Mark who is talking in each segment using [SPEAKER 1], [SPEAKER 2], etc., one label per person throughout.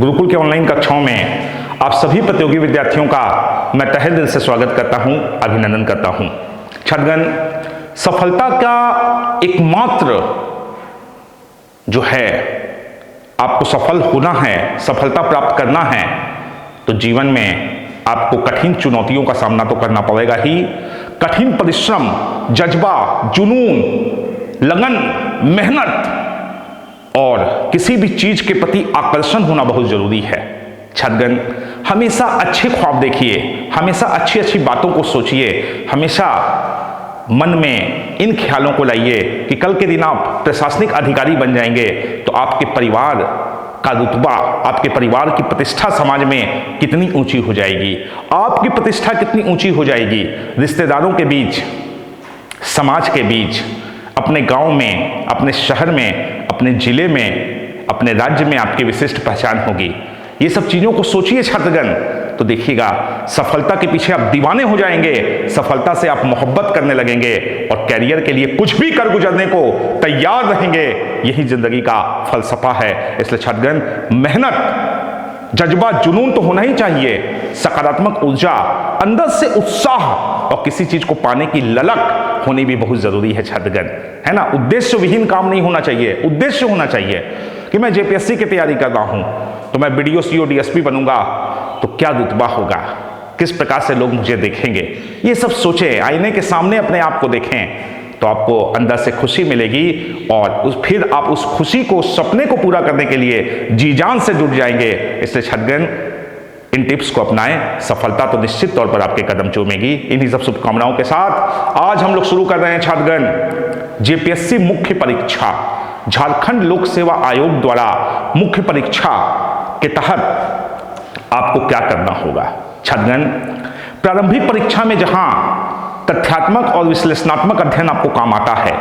[SPEAKER 1] गुरुकुल के ऑनलाइन कक्षाओं में आप सभी प्रतियोगी विद्यार्थियों का मैं तहे दिल से स्वागत करता हूं, अभिनंदन करता हूं। छात्रगण, सफलता का एकमात्र जो है, आपको सफल होना है, सफलता प्राप्त करना है तो जीवन में आपको कठिन चुनौतियों का सामना तो करना पड़ेगा ही। कठिन परिश्रम, जज्बा, जुनून, लगन, मेहनत और किसी भी चीज के प्रति आकर्षण होना बहुत जरूरी है। छात्रगण, हमेशा अच्छे ख्वाब देखिए, हमेशा अच्छी अच्छी बातों को सोचिए, हमेशा मन में इन ख्यालों को लाइए कि कल के दिन आप प्रशासनिक अधिकारी बन जाएंगे तो आपके परिवार का रुतबा, आपके परिवार की प्रतिष्ठा समाज में कितनी ऊंची हो जाएगी, आपकी प्रतिष्ठा कितनी ऊंची हो जाएगी। रिश्तेदारों के बीच, समाज के बीच, अपने गांव में, अपने शहर में, अपने जिले में, अपने राज्य में आपकी विशिष्ट पहचान होगी। ये सब चीजों को सोचिए छात्रगण, तो देखिएगा सफलता के पीछे आप दीवाने हो जाएंगे, सफलता से आप मोहब्बत करने लगेंगे और कैरियर के लिए कुछ भी कर गुजरने को तैयार रहेंगे। यही जिंदगी का फलसफा है। इसलिए छात्रगण, मेहनत, जज्बा, जुनून तो होना ही चाहिए, सकारात्मक ऊर्जा, अंदर से उत्साह और किसी चीज को पाने की ललक होनी भी बहुत जरूरी है छात्रगण, है ना। उद्देश्य विहीन काम नहीं होना चाहिए। उद्देश्य होना चाहिए कि मैं जेपीएससी की तैयारी कर रहा हूं तो मैं बीडीओ, सीओ, डीएसपी बनूंगा तो क्या रुतबा होगा, किस प्रकार से लोग मुझे देखेंगे। ये सब सोचें, आईने के सामने अपने आप को देखें तो आपको अंदर से खुशी मिलेगी और फिर आप उस खुशी को, सपने को पूरा करने के लिए जी जान से जुट जाएंगे। इसलिए छात्रगण, इन टिप्स को अपनाएं, सफलता तो निश्चित तौर पर आपके कदम चूमेगी। इन्हीं सब शुभकामनाओं के साथ आज हम लोग शुरू कर रहे हैं छात्रगण, जेपीएससी मुख्य परीक्षा, झारखंड लोक सेवा आयोग द्वारा मुख्य परीक्षा के तहत आपको क्या करना होगा। छात्रगण, प्रारंभिक परीक्षा में जहां तथ्यात्मक और विश्लेषणात्मक अध्ययन आपको काम आता है,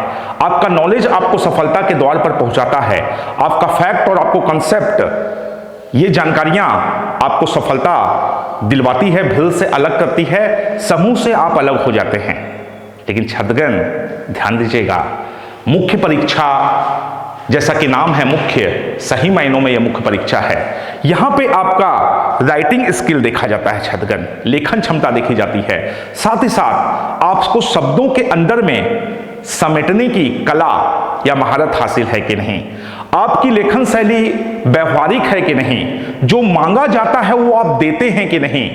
[SPEAKER 1] आपका नॉलेज आपको सफलता के द्वार पर पहुंचाता है, आपका फैक्ट और आपको कंसेप्ट, ये जानकारियां आपको सफलता दिलवाती है, भीड़ से अलग करती है, समूह से आप अलग हो जाते हैं। लेकिन छात्रगण, ध्यान दीजिएगा, मुख्य परीक्षा, जैसा कि नाम है मुख्य, सही मायनों में यह मुख्य परीक्षा है। यहां पे आपका राइटिंग स्किल देखा जाता है छात्रगण, लेखन क्षमता देखी जाती है। साथ ही साथ आपको शब्दों के अंदर में समेटने की कला या महारत हासिल है कि नहीं, आपकी लेखन शैली व्यवहारिक है कि नहीं, जो मांगा जाता है वो आप देते हैं कि नहीं।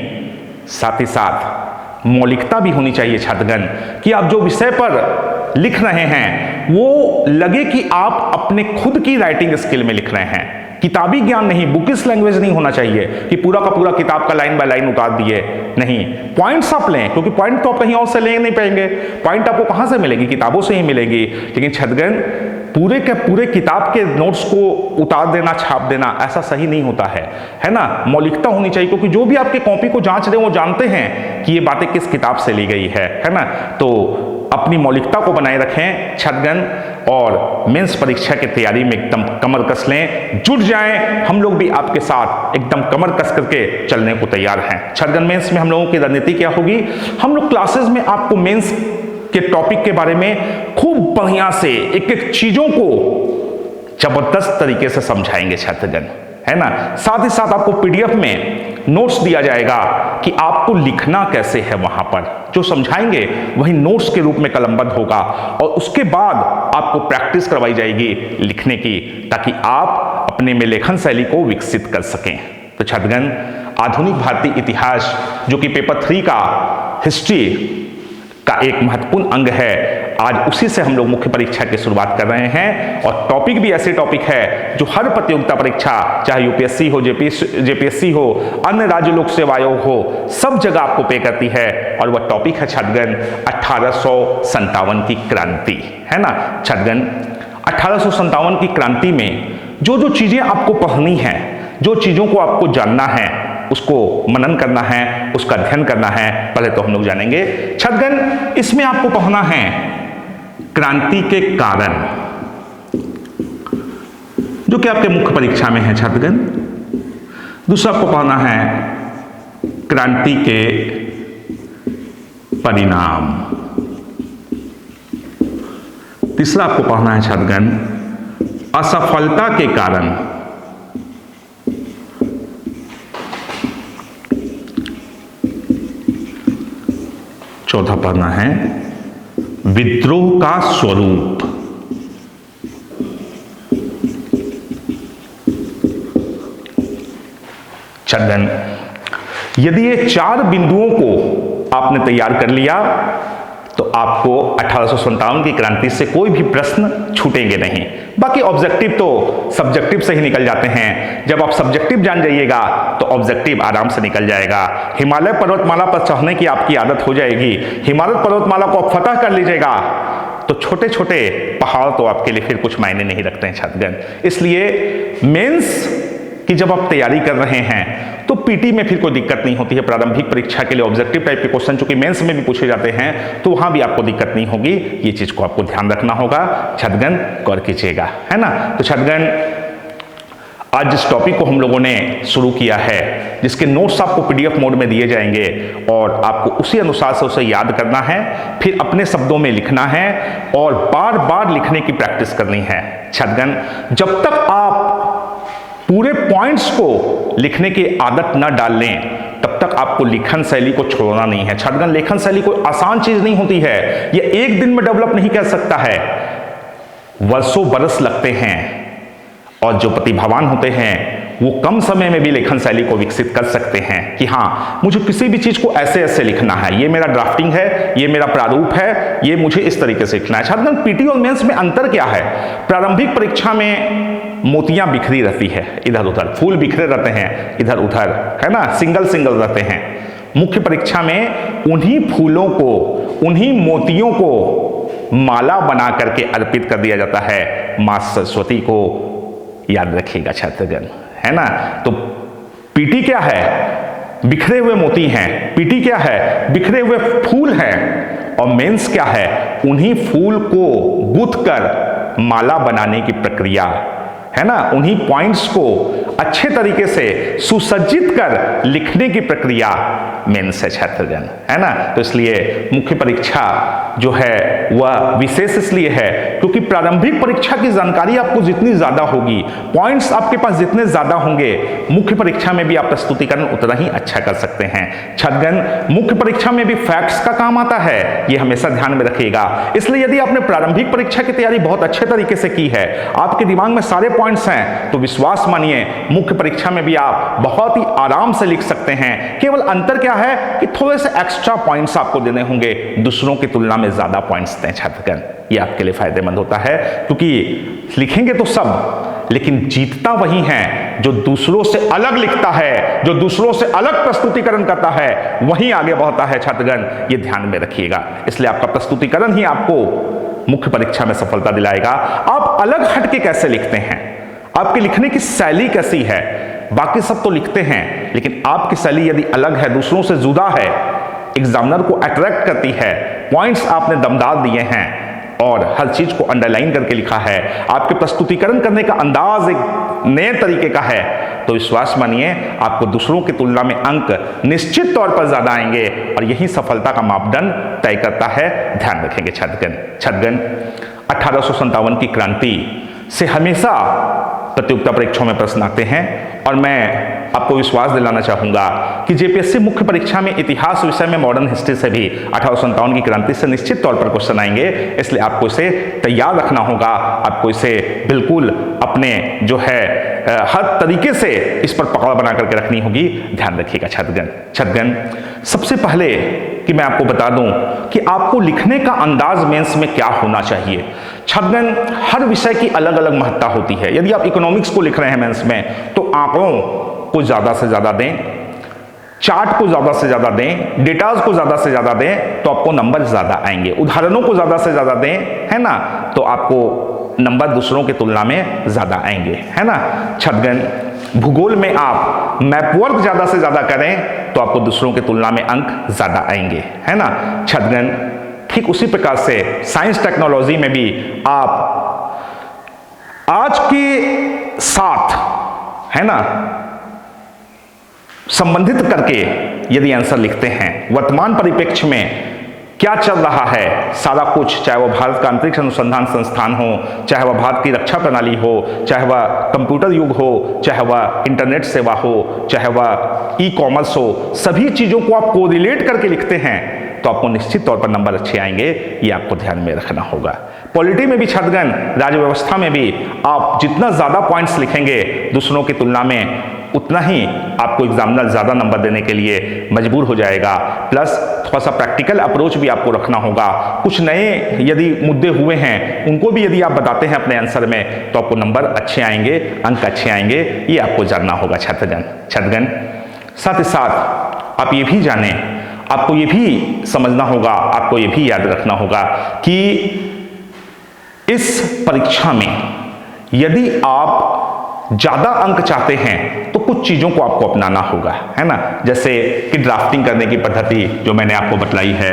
[SPEAKER 1] साथ ही साथ मौलिकता भी होनी चाहिए छात्रगण, कि आप जो विषय पर लिख रहे हैं वो लगे कि आप अपने खुद की राइटिंग स्किल में लिख रहे हैं, किताबी ज्ञान नहीं, बुकिश लैंग्वेज नहीं होना चाहिए कि पूरा का पूरा किताब का लाइन बाय लाइन उतार दिए। नहीं, पॉइंट्स आप लें, क्योंकि पॉइंट तो आप कहीं और से ले नहीं पाएंगे। पॉइंट आपको कहां से मिलेगी? किताबों से ही मिलेगी। लेकिन छात्रगण, पूरे के पूरे किताब के नोट्स को उतार देना, छाप देना, ऐसा सही नहीं होता है ना। मौलिकता होनी चाहिए, क्योंकि जो भी आपके कॉपी को जांच रहे हैं वो जानते हैं कि ये बातें किस किताब से ली गई है ना। तो अपनी मौलिकता को बनाए रखें छात्रगण, और मेंस परीक्षा की तैयारी में एकदम कमर कस लें, जुट जाएं। हम लोग भी आपके साथ एकदम कमर कस करके चलने को तैयार हैं। छात्रगण, मेंस में हम लोगों की रणनीति क्या होगी? हम लोग क्लासेस में आपको मेंस के टॉपिक के बारे में खूब बढ़िया से एक एक चीजों को जबरदस्त तरीके से समझाएंगे छात्रगण, है ना। साथ ही साथ आपको पीडीएफ में नोट्स दिया जाएगा कि आपको लिखना कैसे है। वहां पर जो समझाएंगे वही नोट्स के रूप में कलमबद्ध होगा और उसके बाद आपको प्रैक्टिस करवाई जाएगी लिखने की, ताकि आप अपने में लेखन शैली को विकसित कर सकें। तो छात्रगण, आधुनिक भारतीय इतिहास, जो कि पेपर 3 का हिस्ट्री का एक महत्वपूर्ण अंग है, आज उसी से हम लोग मुख्य परीक्षा की शुरुआत कर रहे हैं। और टॉपिक भी ऐसे टॉपिक है जो हर प्रतियोगिता परीक्षा, चाहे यूपीएससी हो, जेपीएससी हो, अन्य राज्य लोक सेवा आयोग हो, सब जगह आपको पे करती है। और वह टॉपिक है छात्रगण 1857 की क्रांति, है ना। छात्रगण, 1857 की क्रांति में जो जो चीजें आपको पढ़नी है, जो चीजों को आपको जानना है, उसको मनन करना है, उसका अध्ययन करना है। पहले तो हम लोग जानेंगे छात्रगण, इसमें आपको पढ़ना है क्रांति के कारण, जो कि आपके मुख्य परीक्षा में है छात्रगण। दूसरा आपको पढ़ना है क्रांति के परिणाम। तीसरा आपको पढ़ना है छात्रगण असफलता के कारण। चौथा पढ़ना है विद्रोह का स्वरूप। छात्रगण, यदि ये 4 बिंदुओं को आपने तैयार कर लिया तो आपको 1857 की क्रांति से कोई भी प्रश्न छूटेंगे नहीं। बाकी ऑब्जेक्टिव तो सब्जेक्टिव से ही निकल जाते हैं। जब आप सब्जेक्टिव जान जाइएगा तो ऑब्जेक्टिव आराम से निकल जाएगा। हिमालय पर्वतमाला पर चढ़ने की आपकी आदत हो जाएगी। हिमालय पर्वतमाला को आप फतह कर लीजिएगा तो छोटे छोटे पहाड़ तो आपके लिए फिर कुछ मायने नहीं रखते हैं छात्रगण। इसलिए मेंस कि जब आप तैयारी कर रहे हैं तो पीटी में फिर कोई दिक्कत नहीं होती है। प्रारंभिक परीक्षा के लिए ऑब्जेक्टिव टाइप के क्वेश्चन चूंकि मेंस में भी पूछे जाते हैं तो वहां भी आपको दिक्कत नहीं होगी। ये चीज को आपको ध्यान रखना होगा। छात्रगण गौर कीजिएगा, है ना। तो छात्रगण आज जिस टॉपिक को हम लोगों ने शुरू किया है, जिसके नोट्स आपको पीडीएफ मोड में दिए जाएंगे और आपको उसी अनुसार से उसे याद करना है, फिर अपने शब्दों में लिखना है और बार बार लिखने की प्रैक्टिस करनी है। छात्रगण जब तक आप पूरे पॉइंट्स को लिखने की आदत न डाल लें तब तक आपको लिखन शैली को छोड़ना नहीं है। छात्रगण लेखन शैली कोई आसान चीज नहीं होती है। यह एक दिन में डेवलप नहीं कर सकता है, वर्षों बरस लगते हैं और जो प्रतिभावान होते हैं वो कम समय में भी लेखन शैली को विकसित कर सकते हैं कि हाँ मुझे किसी भी चीज को ऐसे ऐसे लिखना है, ये मेरा ड्राफ्टिंग है, ये मेरा प्रारूप है, ये मुझे इस तरीके से लिखना है। छात्रगण पीटी और मेंस में अंतर क्या है? प्रारंभिक परीक्षा में मोतियां बिखरी रहती है इधर उधर, फूल बिखरे रहते हैं इधर उधर, है ना, सिंगल सिंगल रहते हैं। मुख्य परीक्षा में उन्हीं फूलों को, उन्हीं मोतियों को माला बना करके अर्पित कर दिया जाता है मां सरस्वती को। याद रखिएगा छात्रगण, है ना। तो पीटी क्या है? बिखरे हुए मोती हैं। पीटी क्या है? बिखरे हुए फूल हैं। और मेंस क्या है? उन्हीं फूल को गूंथ कर माला बनाने की प्रक्रिया, है ना, उन्हीं पॉइंट्स को अच्छे तरीके से सुसज्जित कर लिखने की प्रक्रिया मेंस है छात्रगण, है ना। तो इसलिए मुख्य परीक्षा जो है वह विशेष इसलिए है क्योंकि प्रारंभिक परीक्षा की जानकारी आपको जितनी ज्यादा होगी, पॉइंट्स आपके पास जितने ज्यादा होंगे, मुख्य परीक्षा में भी आप प्रस्तुतिकरण उतना ही अच्छा कर सकते हैं। छात्रगण मुख्य परीक्षा में भी फैक्ट्स का काम आता है, यह हमेशा ध्यान में रखिएगा। इसलिए यदि आपने प्रारंभिक परीक्षा की तैयारी बहुत अच्छे तरीके से की है, आपके दिमाग में सारे पॉइंट्स हैं, तो विश्वास मानिए मुख्य परीक्षा में भी आप बहुत ही आराम से लिख सकते हैं। केवल अंतर क्या है कि थोड़े से एक्स्ट्रा पॉइंट्स आपको देने होंगे, दूसरों की तुलना में ज्यादा पॉइंट्स दें छात्रगण। ये आपके लिए फायदेमंद होता है क्योंकि लिखेंगे तो सब, लेकिन जीतता वही है जो दूसरों से अलग लिखता है, जो दूसरों से अलग प्रस्तुतिकरण करता है, वही आगे बढ़ता है छात्रगण। ये ध्यान में रखिएगा। इसलिए आपका प्रस्तुतिकरण ही आपको मुख्य परीक्षा में सफलता दिलाएगा। आप अलग हट के कैसे लिखते हैं, आपकी लिखने की शैली कैसी है। बाकी सब तो लिखते हैं, लेकिन आपकी शैली यदि अलग है, दूसरों से जुदा है, एग्जामिनर को अट्रैक्ट करती है, पॉइंट्स आपने दमदार दिए हैं और हर चीज को अंडरलाइन करके लिखा है, आपके प्रस्तुतिकरण करने का अंदाज एक नए तरीके का है, तो विश्वास मानिए आपको दूसरों की तुलना में अंक निश्चित तौर पर ज्यादा आएंगे और यही सफलता का मापदंड तय करता है। ध्यान रखेंगे छात्रगण 1857 की क्रांति से हमेशा प्रतियोगिता परीक्षाओं में प्रश्न आते हैं और मैं आपको विश्वास दिलाना चाहूंगा कि जेपीएससी मुख्य परीक्षा में इतिहास विषय में मॉडर्न हिस्ट्री से भी 1857 की क्रांति से निश्चित तौर पर क्वेश्चन आएंगे। इसलिए आपको इसे तैयार रखना होगा, आपको इसे बिल्कुल अपने जो है हर तरीके से इस पर पकड़ बना करके रखनी होगी। ध्यान रखिएगा छात्रगण सबसे पहले कि मैं आपको बता दूं कि आपको लिखने का अंदाज मेंस में क्या होना चाहिए। छात्रगण हर विषय की अलग अलग महत्ता होती है। यदि आप इकोनॉमिक्स को लिख रहे हैं मेंस में तो आंकड़ों को ज्यादा से ज्यादा दें, चार्ट को ज्यादा से ज्यादा दें, डेटाज को ज्यादा से ज्यादा दें तो आपको नंबर ज्यादा आएंगे। उदाहरणों को ज्यादा से ज्यादा दें, है ना, तो आपको नंबर दूसरों की तुलना में ज्यादा आएंगे, है ना। छात्रगण भूगोल में आप मैप वर्क ज्यादा से ज्यादा करें तो आपको दूसरों की तुलना में अंक ज्यादा आएंगे, है ना। छात्रगण ठीक उसी प्रकार से साइंस टेक्नोलॉजी में भी आप आज के साथ, है ना, संबंधित करके यदि आंसर लिखते हैं, वर्तमान परिप्रेक्ष्य में क्या चल रहा है सारा कुछ, चाहे वह भारत का अंतरिक्ष अनुसंधान संस्थान हो, चाहे वह भारत की रक्षा प्रणाली हो, चाहे वह कंप्यूटर युग हो, चाहे वह इंटरनेट सेवा हो, चाहे वह ई कॉमर्स हो, सभी चीजों को आप कोरिलेट करके लिखते हैं तो आपको निश्चित तौर पर नंबर अच्छे आएंगे, ये आपको ध्यान में रखना होगा। पॉलिटी में भी छात्रगण, राज्य व्यवस्था में भी आप जितना ज़्यादा पॉइंट्स लिखेंगे दूसरों की तुलना में, उतना ही आपको एग्जामिनर ज़्यादा नंबर देने के लिए मजबूर हो जाएगा। प्लस थोड़ा सा प्रैक्टिकल अप्रोच भी आपको रखना होगा। कुछ नए यदि मुद्दे हुए हैं उनको भी यदि आप बताते हैं अपने आंसर में तो आपको नंबर अच्छे आएंगे, अंक अच्छे आएंगे, ये आपको जानना होगा छात्रगण। साथ ही साथ आप ये भी जानें, आपको ये भी समझना होगा, आपको ये भी याद रखना होगा कि इस परीक्षा में यदि आप ज़्यादा अंक चाहते हैं तो कुछ चीज़ों को आपको अपनाना होगा, है ना। जैसे कि ड्राफ्टिंग करने की पद्धति जो मैंने आपको बतलाई है,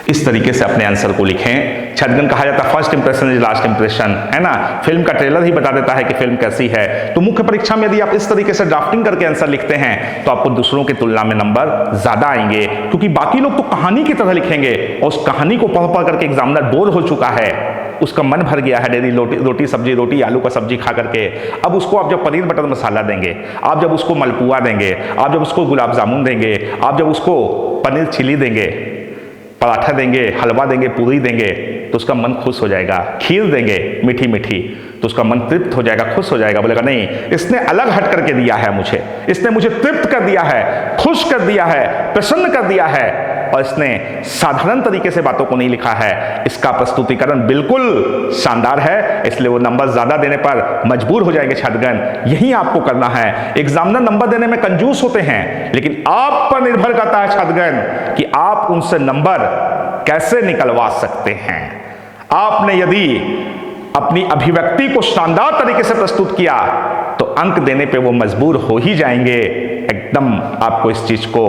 [SPEAKER 1] इस तरीके से अपने आंसर को लिखें। छात्रगण, कहा जाता है first impression is last impression, है ना। फिल्म का ट्रेलर ही बता देता है कि फिल्म कैसी है। तो मुख्य परीक्षा में यदि आप इस तरीके से ड्राफ्टिंग करके आंसर लिखते हैं तो आपको दूसरों की तुलना में नंबर ज्यादा आएंगे, क्योंकि बाकी लोग तो कहानी की तरह लिखेंगे और उस कहानी को पढ़ करके एग्जामिनर बोर हो चुका है, उसका मन भर गया है डेली रोटी सब्जी, रोटी आलू का सब्जी खा करके। अब उसको आप जब पनीर बटर मसाला देंगे, आप जब उसको मलपुआ देंगे, आप जब उसको गुलाब जामुन देंगे, आप जब उसको पनीर चिली देंगे, पराठा देंगे, हलवा देंगे, पूरी देंगे, तो उसका मन खुश हो जाएगा। खीर देंगे मीठी मीठी तो उसका मन तृप्त हो जाएगा, खुश हो जाएगा, बोलेगा नहीं इसने अलग हट करके दिया है मुझे, इसने मुझे तृप्त कर दिया है, खुश कर दिया है, प्रसन्न कर दिया है, और इसने साधारण तरीके से बातों को नहीं लिखा है, इसका प्रस्तुतिकरण बिल्कुल शानदार है, इसलिए वो नंबर ज्यादा देने पर मजबूर हो जाएंगे छात्रगण। यही आपको करना है। एग्जामिनर नंबर देने में कंजूस होते हैं, लेकिन आप पर निर्भर करता है छात्रगण कि आप उनसे नंबर कैसे निकलवा सकते हैं। आपने यदि अपनी अभिव्यक्ति को शानदार तरीके से प्रस्तुत किया तो अंक देने पे वो मजबूर हो ही जाएंगे। एकदम आपको इस चीज को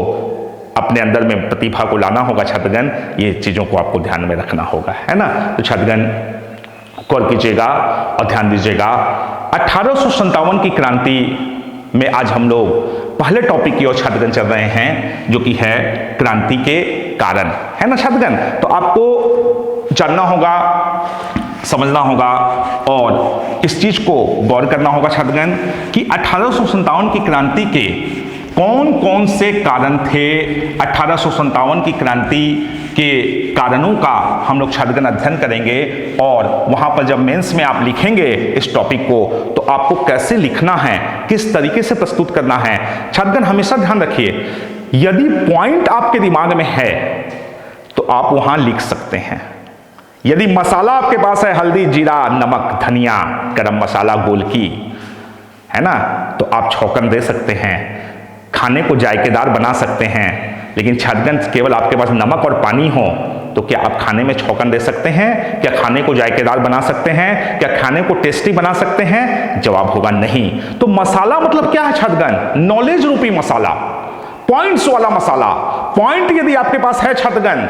[SPEAKER 1] अपने अंदर में प्रतिभा को लाना होगा छात्रगण, ये चीजों को आपको ध्यान में रखना होगा, है ना। तो छात्रगण गौर कीजिएगा और ध्यान दीजिएगा। 1857 की क्रांति में आज हम लोग पहले टॉपिक की ओर छात्रगण चल रहे हैं, जो कि है क्रांति के कारण, है ना छात्रगण। तो आपको जानना होगा, समझना होगा और इस चीज को गौर करना होगा छात्रगण कि 1857 की क्रांति के कौन कौन से कारण थे। 1857 की क्रांति के कारणों का हम लोग छात्रगण अध्ययन करेंगे, और वहां पर जब मेंस में आप लिखेंगे इस टॉपिक को तो आपको कैसे लिखना है, किस तरीके से प्रस्तुत करना है। छात्रगण हमेशा ध्यान रखिए, यदि पॉइंट आपके दिमाग में है तो आप वहां लिख सकते हैं। यदि मसाला आपके पास है, हल्दी, जीरा, नमक, धनिया, गरम मसाला, गोलकी, है ना, तो आप छौंकन दे सकते हैं, खाने को जायकेदार बना सकते हैं। लेकिन छात्रगण केवल आपके पास नमक और पानी हो तो क्या आप खाने में छौंकन दे सकते हैं? क्या खाने को जायकेदार बना सकते हैं? क्या खाने को टेस्टी बना सकते हैं? जवाब होगा नहीं। तो मसाला मतलब क्या है छात्रगण? नॉलेज रूपी मसाला, पॉइंट्स वाला मसाला। पॉइंट यदि आपके पास है छात्रगण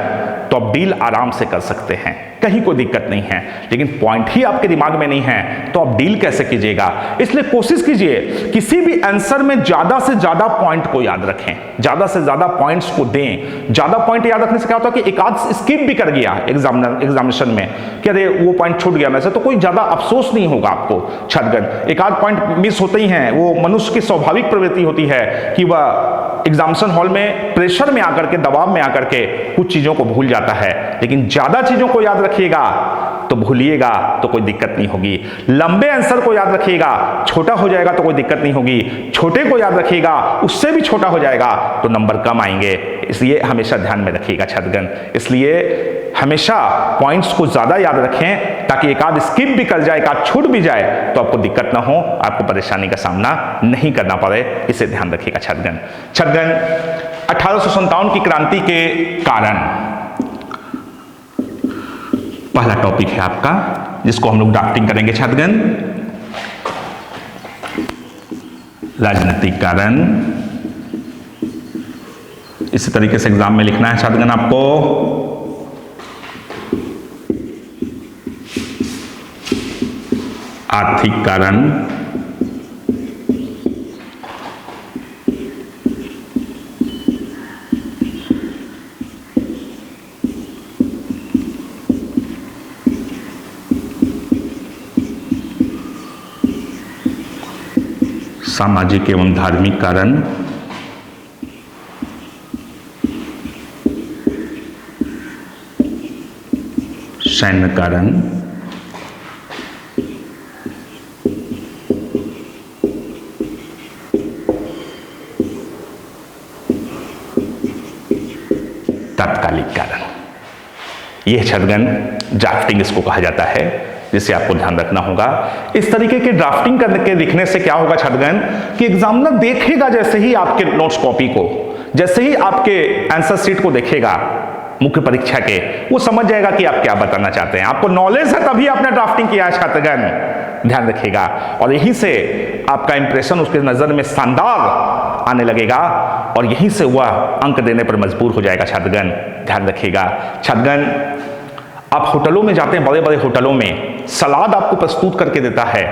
[SPEAKER 1] तो आप डील आराम से कर सकते हैं, कहीं कोई दिक्कत नहीं है। लेकिन पॉइंट ही आपके दिमाग में नहीं है तो आप डील कैसे कीजिएगा? इसलिए कोशिश कीजिए किसी भी आंसर में ज्यादा से ज्यादा पॉइंट को याद रखें, ज्यादा से ज्यादा पॉइंट्स को दें। ज्यादा पॉइंट याद रखने से क्या होता है कि एक आध स्किप भी कर गया एग्जामिनेशन में कि अरे वो पॉइंट छूट गया में से, तो कोई ज्यादा अफसोस नहीं होगा आपको छात्रगण। एक आध पॉइंट मिस होते ही हैं, वो मनुष्य की स्वाभाविक प्रवृत्ति होती है कि वह एग्जामिनेशन हॉल में प्रेशर में आकर के, दबाव में आकर के कुछ चीजों को भूल जाता है। लेकिन ज्यादा चीजों को याद रखिएगा तो भूलिएगा तो कोई दिक्कत नहीं होगी। लंबे आंसर को याद रखिएगा, छोटा हो जाएगा तो कोई दिक्कत नहीं होगी। छोटे को याद रखिएगा, उससे भी छोटा हो जाएगा तो नंबर कम आएंगे। इसलिए हमेशा ध्यान में रखिएगा छात्रगण। इसलिए हमेशा पॉइंट्स को ज्यादा याद रखें ताकि एक आध स्किप भी कर जाए, एक आध छूट भी जाए तो आपको दिक्कत ना हो, आपको परेशानी का सामना नहीं करना पड़े। इसे ध्यान रखिएगा छात्रगण। छात्रगण 1857 की क्रांति के कारण पहला टॉपिक है आपका, जिसको हम लोग ड्राफ्टिंग करेंगे छात्रगण। राजनीतिक कारण, इसी तरीके से एग्जाम में लिखना है छात्रगण आपको। आर्थिक कारण, सामाजिक एवं धार्मिक कारण, सैन्य कारण, तात्कालिक कारण। यह छदगन ड्राफ्टिंग इसको कहा जाता है, जिसे आपको ध्यान रखना होगा। इस तरीके के ड्राफ्टिंग करने के लिखने से क्या होगा छदगन कि एग्जामिनर देखेगा जैसे ही आपके नोट्स कॉपी को, जैसे ही आपके आंसर शीट को देखेगा मुख्य परीक्षा के, वो समझ जाएगा कि आप क्या बताना चाहते हैं। आपको नॉलेज है तभी आपने ड्राफ्टिंग किया है छात्रगण, ध्यान रखिएगा। और यहीं से आपका इंप्रेशन उसके नजर में शानदार आने लगेगा और यहीं से वह अंक देने पर मजबूर हो जाएगा छात्रगण, ध्यान रखिएगा। छात्रगण, आप होटलों में जाते हैं, बड़े बड़े होटलों में सलाद आपको प्रस्तुत करके देता है,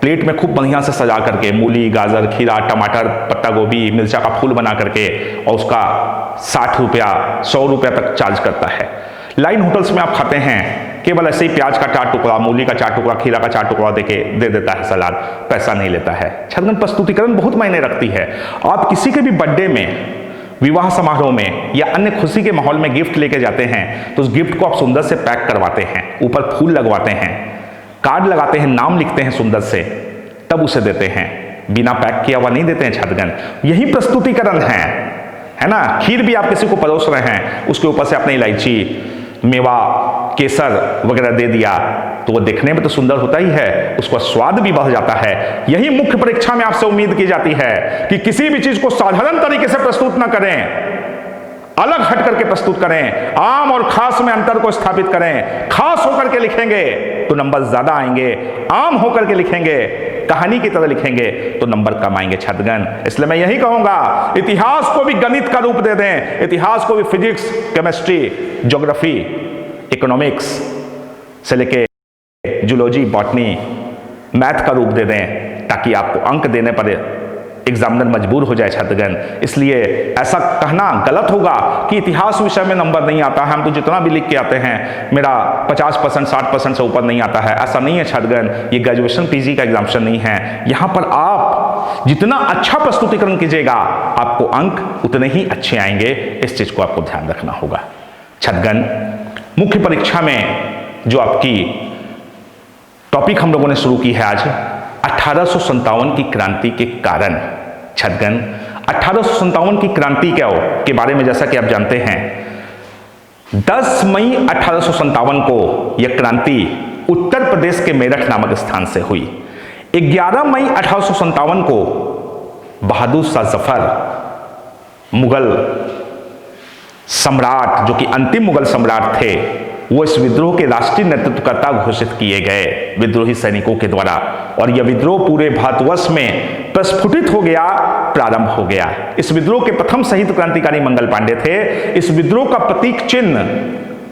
[SPEAKER 1] प्लेट में खूब बढ़िया से सजा करके, मूली, गाजर, खीरा, टमाटर, पत्ता गोभी, मिर्चा का फूल बना करके, और उसका 60 रुपया 100 रुपया तक चार्ज करता है। लाइन होटल्स में आप खाते हैं, केवल ऐसे ही प्याज का 4 टुकड़ा, मूली का 4 टुकड़ा, खीरा का 4 टुकड़ा देके दे देता है सलाद, पैसा नहीं लेता है। छात्रगण, प्रस्तुतिकरण बहुत मायने रखती है। आप किसी के भी बर्थडे में, विवाह समारोह में या अन्य खुशी के माहौल में गिफ्ट लेके जाते हैं तो उस गिफ्ट को आप सुंदर से पैक करवाते हैं, ऊपर फूल लगवाते हैं, कार्ड लगाते हैं, नाम लिखते हैं सुंदर से, तब उसे देते हैं। बिना पैक किया हुआ नहीं देते हैं छात्रगण। यही प्रस्तुतिकरण है ना। खीर भी आप किसी को परोस रहे हैं, उसके ऊपर से आपने इलायची, मेवा, केसर वगैरह दे दिया तो वो देखने में तो सुंदर होता ही है, उसका स्वाद भी बढ़ जाता है। यही मुख्य परीक्षा में आपसे उम्मीद की जाती है कि किसी भी चीज को साधारण तरीके से प्रस्तुत ना करें, अलग हट करके प्रस्तुत करें, आम और खास में अंतर को स्थापित करें। खास होकर के लिखेंगे तो नंबर ज्यादा आएंगे, आम होकर के लिखेंगे, कहानी की तरह लिखेंगे तो नंबर कम आएंगे छात्रगण। इसलिए मैं यही कहूंगा, इतिहास को भी गणित का रूप दे दें, इतिहास को भी फिजिक्स, केमिस्ट्री, ज्योग्राफी, इकोनॉमिक्स से लेके जूलॉजी, बॉटनी, मैथ का रूप दे दें, ताकि आपको अंक देने पर एग्जामिनर मजबूर हो जाए छात्रगण। इसलिए ऐसा कहना गलत होगा कि इतिहास विषय में नंबर नहीं आता है, हम तो जितना भी लिख के आते हैं मेरा 50%, 60% से ऊपर नहीं आता है। ऐसा नहीं है छात्रगण, ये ग्रेजुएशन पीजी का एग्जामिनेशन नहीं है। यहाँ पर आप जितना अच्छा प्रस्तुतिकरण कीजिएगा आपको अंक उतने ही अच्छे आएंगे। इस चीज को आपको ध्यान रखना होगा छात्रगण। मुख्य परीक्षा में जो आपकी टॉपिक हम लोगों ने शुरू की है आज, 1857 की क्रांति के कारण। छात्रगण, 1857 की क्रांति के बारे में जैसा कि आप जानते हैं, 10 मई 1857 को यह क्रांति उत्तर प्रदेश के मेरठ नामक स्थान से हुई। 11 मई 1857 को बहादुर शाह जफर, मुगल सम्राट, जो कि अंतिम मुगल सम्राट थे, वो इस विद्रोह के राष्ट्रीय नेतृत्वकर्ता घोषित किए गए विद्रोही सैनिकों के द्वारा। और यह विद्रोह पूरे भारतवर्ष में प्रस्फुटित हो गया, प्रारंभ हो गया। इस विद्रोह के प्रथम शहीद क्रांतिकारी मंगल पांडे थे। इस विद्रोह का प्रतीक चिन्ह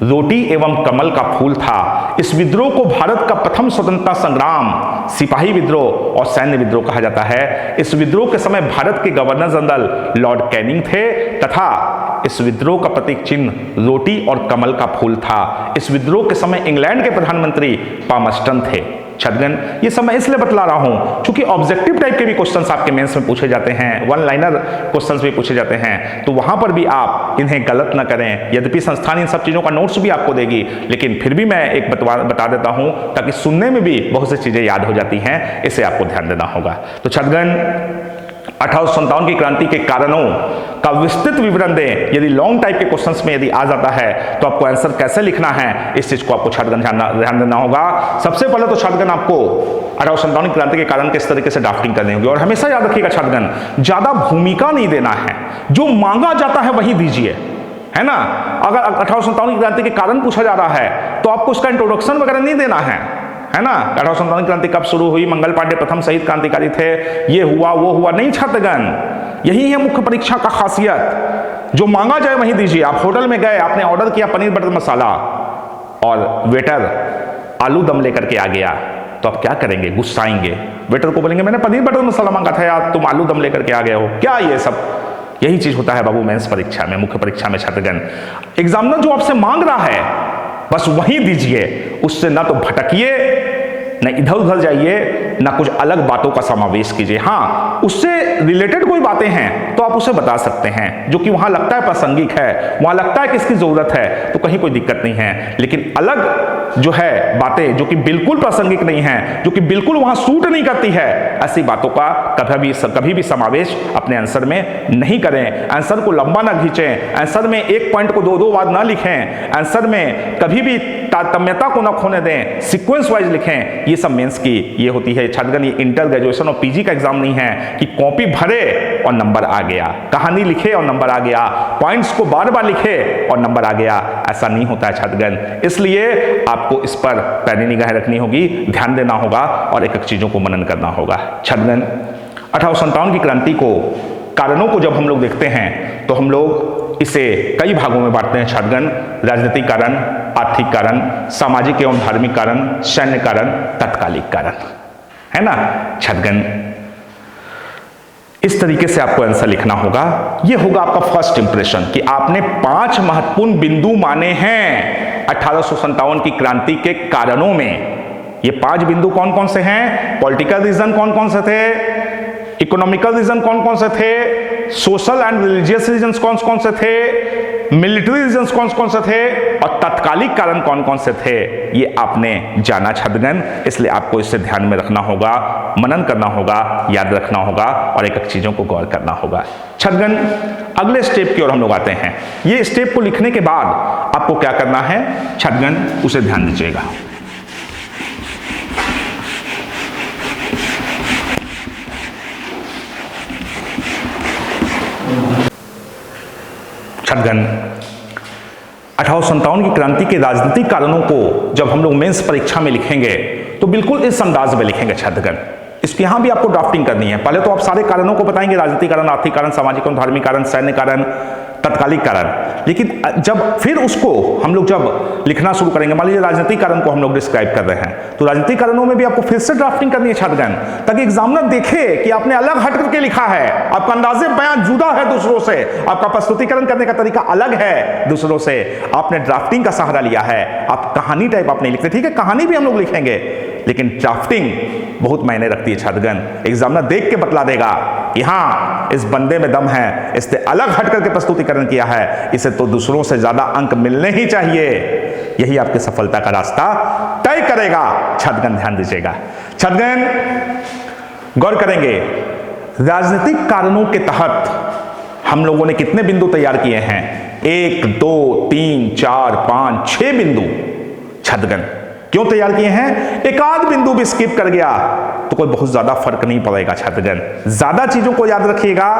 [SPEAKER 1] रोटी एवं कमल का फूल था। इस विद्रोह को भारत का प्रथम स्वतंत्रता संग्राम, सिपाही विद्रोह और सैन्य विद्रोह कहा जाता है। इस विद्रोह के समय भारत के गवर्नर जनरल लॉर्ड कैनिंग थे तथा इस विद्रोह का प्रतीक चिन्ह रोटी और कमल का फूल था। इस विद्रोह के समय इंग्लैंड के प्रधानमंत्री पामस्टन थे। छात्रगण, ये सब मैं इसलिए बतला रहा हूं क्योंकि ऑब्जेक्टिव टाइप के भी क्वेश्चंस आपके मेंस में पूछे जाते हैं, वन लाइनर क्वेश्चंस भी पूछे जाते हैं, तो वहां पर भी आप इन्हें गलत ना करें। यद्यपि संस्थान इन सब चीजों का नोट्स भी आपको देगी, लेकिन फिर भी मैं एक बता देता हूं ताकि सुनने में भी बहुत सी चीजें याद हो जाती हैं, इसे आपको ध्यान देना होगा। तो छात्रगण, 1857 की क्रांति के कारणों का विस्तृत विवरण दें। यदि लॉन्ग टाइप के क्वेश्चंस में यदि आ जाता है तो आपको आंसर कैसे लिखना है, इस चीज को आपको छात्रगण ध्यान देना होगा। सबसे पहले तो छात्रगण आपको 1857 की क्रांति के कारण किस तरीके से ड्राफ्टिंग करनी होगी। और हमेशा याद रखिएगा छात्रगण, ज्यादा भूमिका नहीं देना है, जो मांगा जाता है वही दीजिए, है ना। अगर 1857 की क्रांति के कारण पूछा जा रहा है तो आपको उसका इंट्रोडक्शन वगैरह नहीं देना है ना। 1857 की क्रांति कब शुरू हुई, मंगल पांडे प्रथम शहीद क्रांतिकारी थे, ये हुआ वो हुआ, नहीं छात्रगण। यही है मुख्य परीक्षा का खासियत, जो मांगा जाए वही दीजिए। आप होटल में गए, आपने ऑर्डर किया पनीर बटर मसाला और वेटर आलू दम लेकर के आ गया, तो आप क्या करेंगे, गुस्साएंगे। वेटर को बोलेंगे मैंने पनीर बटर मसाला मांगा था यार, तुम आलू दम लेकर के आ गए हो, क्या ये सब। यही चीज होता है बाबू मेंस परीक्षा में, मुख्य परीक्षा में छात्रगण। एग्जामिनर जो आपसे मांग रहा है बस वही दीजिए, उससे ना तो भटकिए, न इधर उधर जाइए, ना कुछ अलग बातों का समावेश कीजिए। हाँ, उससे रिलेटेड कोई बातें हैं तो आप उसे बता सकते हैं, जो कि वहां लगता है प्रासंगिक है, वहां लगता है कि इसकी जरूरत है, तो कहीं कोई दिक्कत नहीं है। लेकिन अलग जो है बातें जो कि बिल्कुल प्रासंगिक नहीं है, जो कि बिल्कुल वहां सूट नहीं करती है, ऐसी बातों का कभी भी समावेश अपने आंसर में नहीं करें। आंसर को लंबा ना खींचें, आंसर में एक पॉइंट को दो बार ना लिखें, आंसर में कभी भी तारतम्यता को ना खोने दें, सीक्वेंस वाइज लिखें। ये सब मेंस की ये होती है छात्रगण। ये इंटर, ग्रेजुएशन और पीजी का एग्जाम नहीं है कि कॉपी भरे और नंबर आ गया, कहानी लिखे और नंबर आ गया, पॉइंट्स को बार बार लिखे और नंबर आ गया। ऐसा नहीं होता है छात्रगण। इसलिए आपको इस पर पैनी निगाह रखनी होगी, ध्यान देना होगा और एक एक चीजों को मनन करना होगा। छात्रगण, 1857 की क्रांति को, कारणों को जब हम लोग देखते हैं तो हम लोग इसे कई भागों में बांटते हैं छात्रगण। राजनीतिक कारण, आर्थिक कारण, सामाजिक एवं धार्मिक कारण, सैन्य कारण, तत्कालिक कारण, है ना छात्रगण। इस तरीके से आपको आंसर लिखना होगा। यह होगा आपका फर्स्ट इंप्रेशन कि आपने 5 महत्वपूर्ण बिंदु माने हैं 1857 की क्रांति के कारणों में। ये 5 बिंदु कौन कौन से हैं? पॉलिटिकल रीजन कौन कौन से थे, इकोनॉमिकल रीजन कौन कौन से थे, सोशल एंड रिलीजियस रीजंस कौन कौन से थे, मिलिट्री रीजंस कौन कौन से थे और तत्कालिक कारण कौन कौन से थे, ये आपने जाना छात्रगण। इसलिए आपको इसे ध्यान में रखना होगा, मनन करना होगा, याद रखना होगा और एक एक चीजों को गौर करना होगा छात्रगण। अगले स्टेप की ओर हम लोग आते हैं। ये स्टेप को लिखने के बाद आपको क्या करना है छात्रगण, उसे ध्यान दीजिएगा। छात्रगण, 1857 की क्रांति के राजनीतिक कारणों को जब हम लोग मेंस परीक्षा में लिखेंगे तो बिल्कुल इस अंदाज में लिखेंगे छात्रगण। इसकी यहां भी आपको ड्राफ्टिंग करनी है। पहले तो आप सारे कारणों को बताएंगे, राजनीतिक कारण, आर्थिक कारण, सामाजिक और धार्मिक कारण, सैन्य कारण, तत्कालिक कारण। लेकिन जब फिर उसको हम लोग जब लिखना शुरू करेंगे, मान लीजिए राजनीतिक कारण को हम लोग डिस्क्राइब कर रहे हैं, तो राजनीतिक कारणों में भी आपको फिर से ड्राफ्टिंग करनी है छात्रगण, ताकि एग्जामिनर देखे कि आपने अलग हट करके लिखा है, आपका अंदाजे बयान जुदा है दूसरों से, आपका प्रस्तुतिकरण करने का तरीका अलग है दूसरों से, आपने ड्राफ्टिंग का सहारा लिया है। आप कहानी टाइप आप नहीं लिखते, ठीक है, कहानी भी हम लोग लिखेंगे, लेकिन ड्राफ्टिंग बहुत मायने रखती है छात्रगण। एग्जामिनर देख के बतला देगा कि हाँ इस बंदे में दम है, इसने अलग हट करके प्रस्तुतिकरण किया है, इसे तो दूसरों से ज्यादा अंक मिलने ही चाहिए। यही आपकी सफलता का रास्ता तय करेगा छात्रगण, ध्यान दीजिएगा। छात्रगण, गौर करेंगे, राजनीतिक कारणों के तहत हम लोगों ने कितने बिंदु तैयार किए हैं? 1 2 3 4 5 6 बिंदु छात्रगण। क्यों तैयार किए हैं? एक आध बिंदु भी स्किप कर गया तो कोई बहुत ज्यादा फर्क नहीं पड़ेगा छात्रगण। ज्यादा चीजों को याद रखिएगा,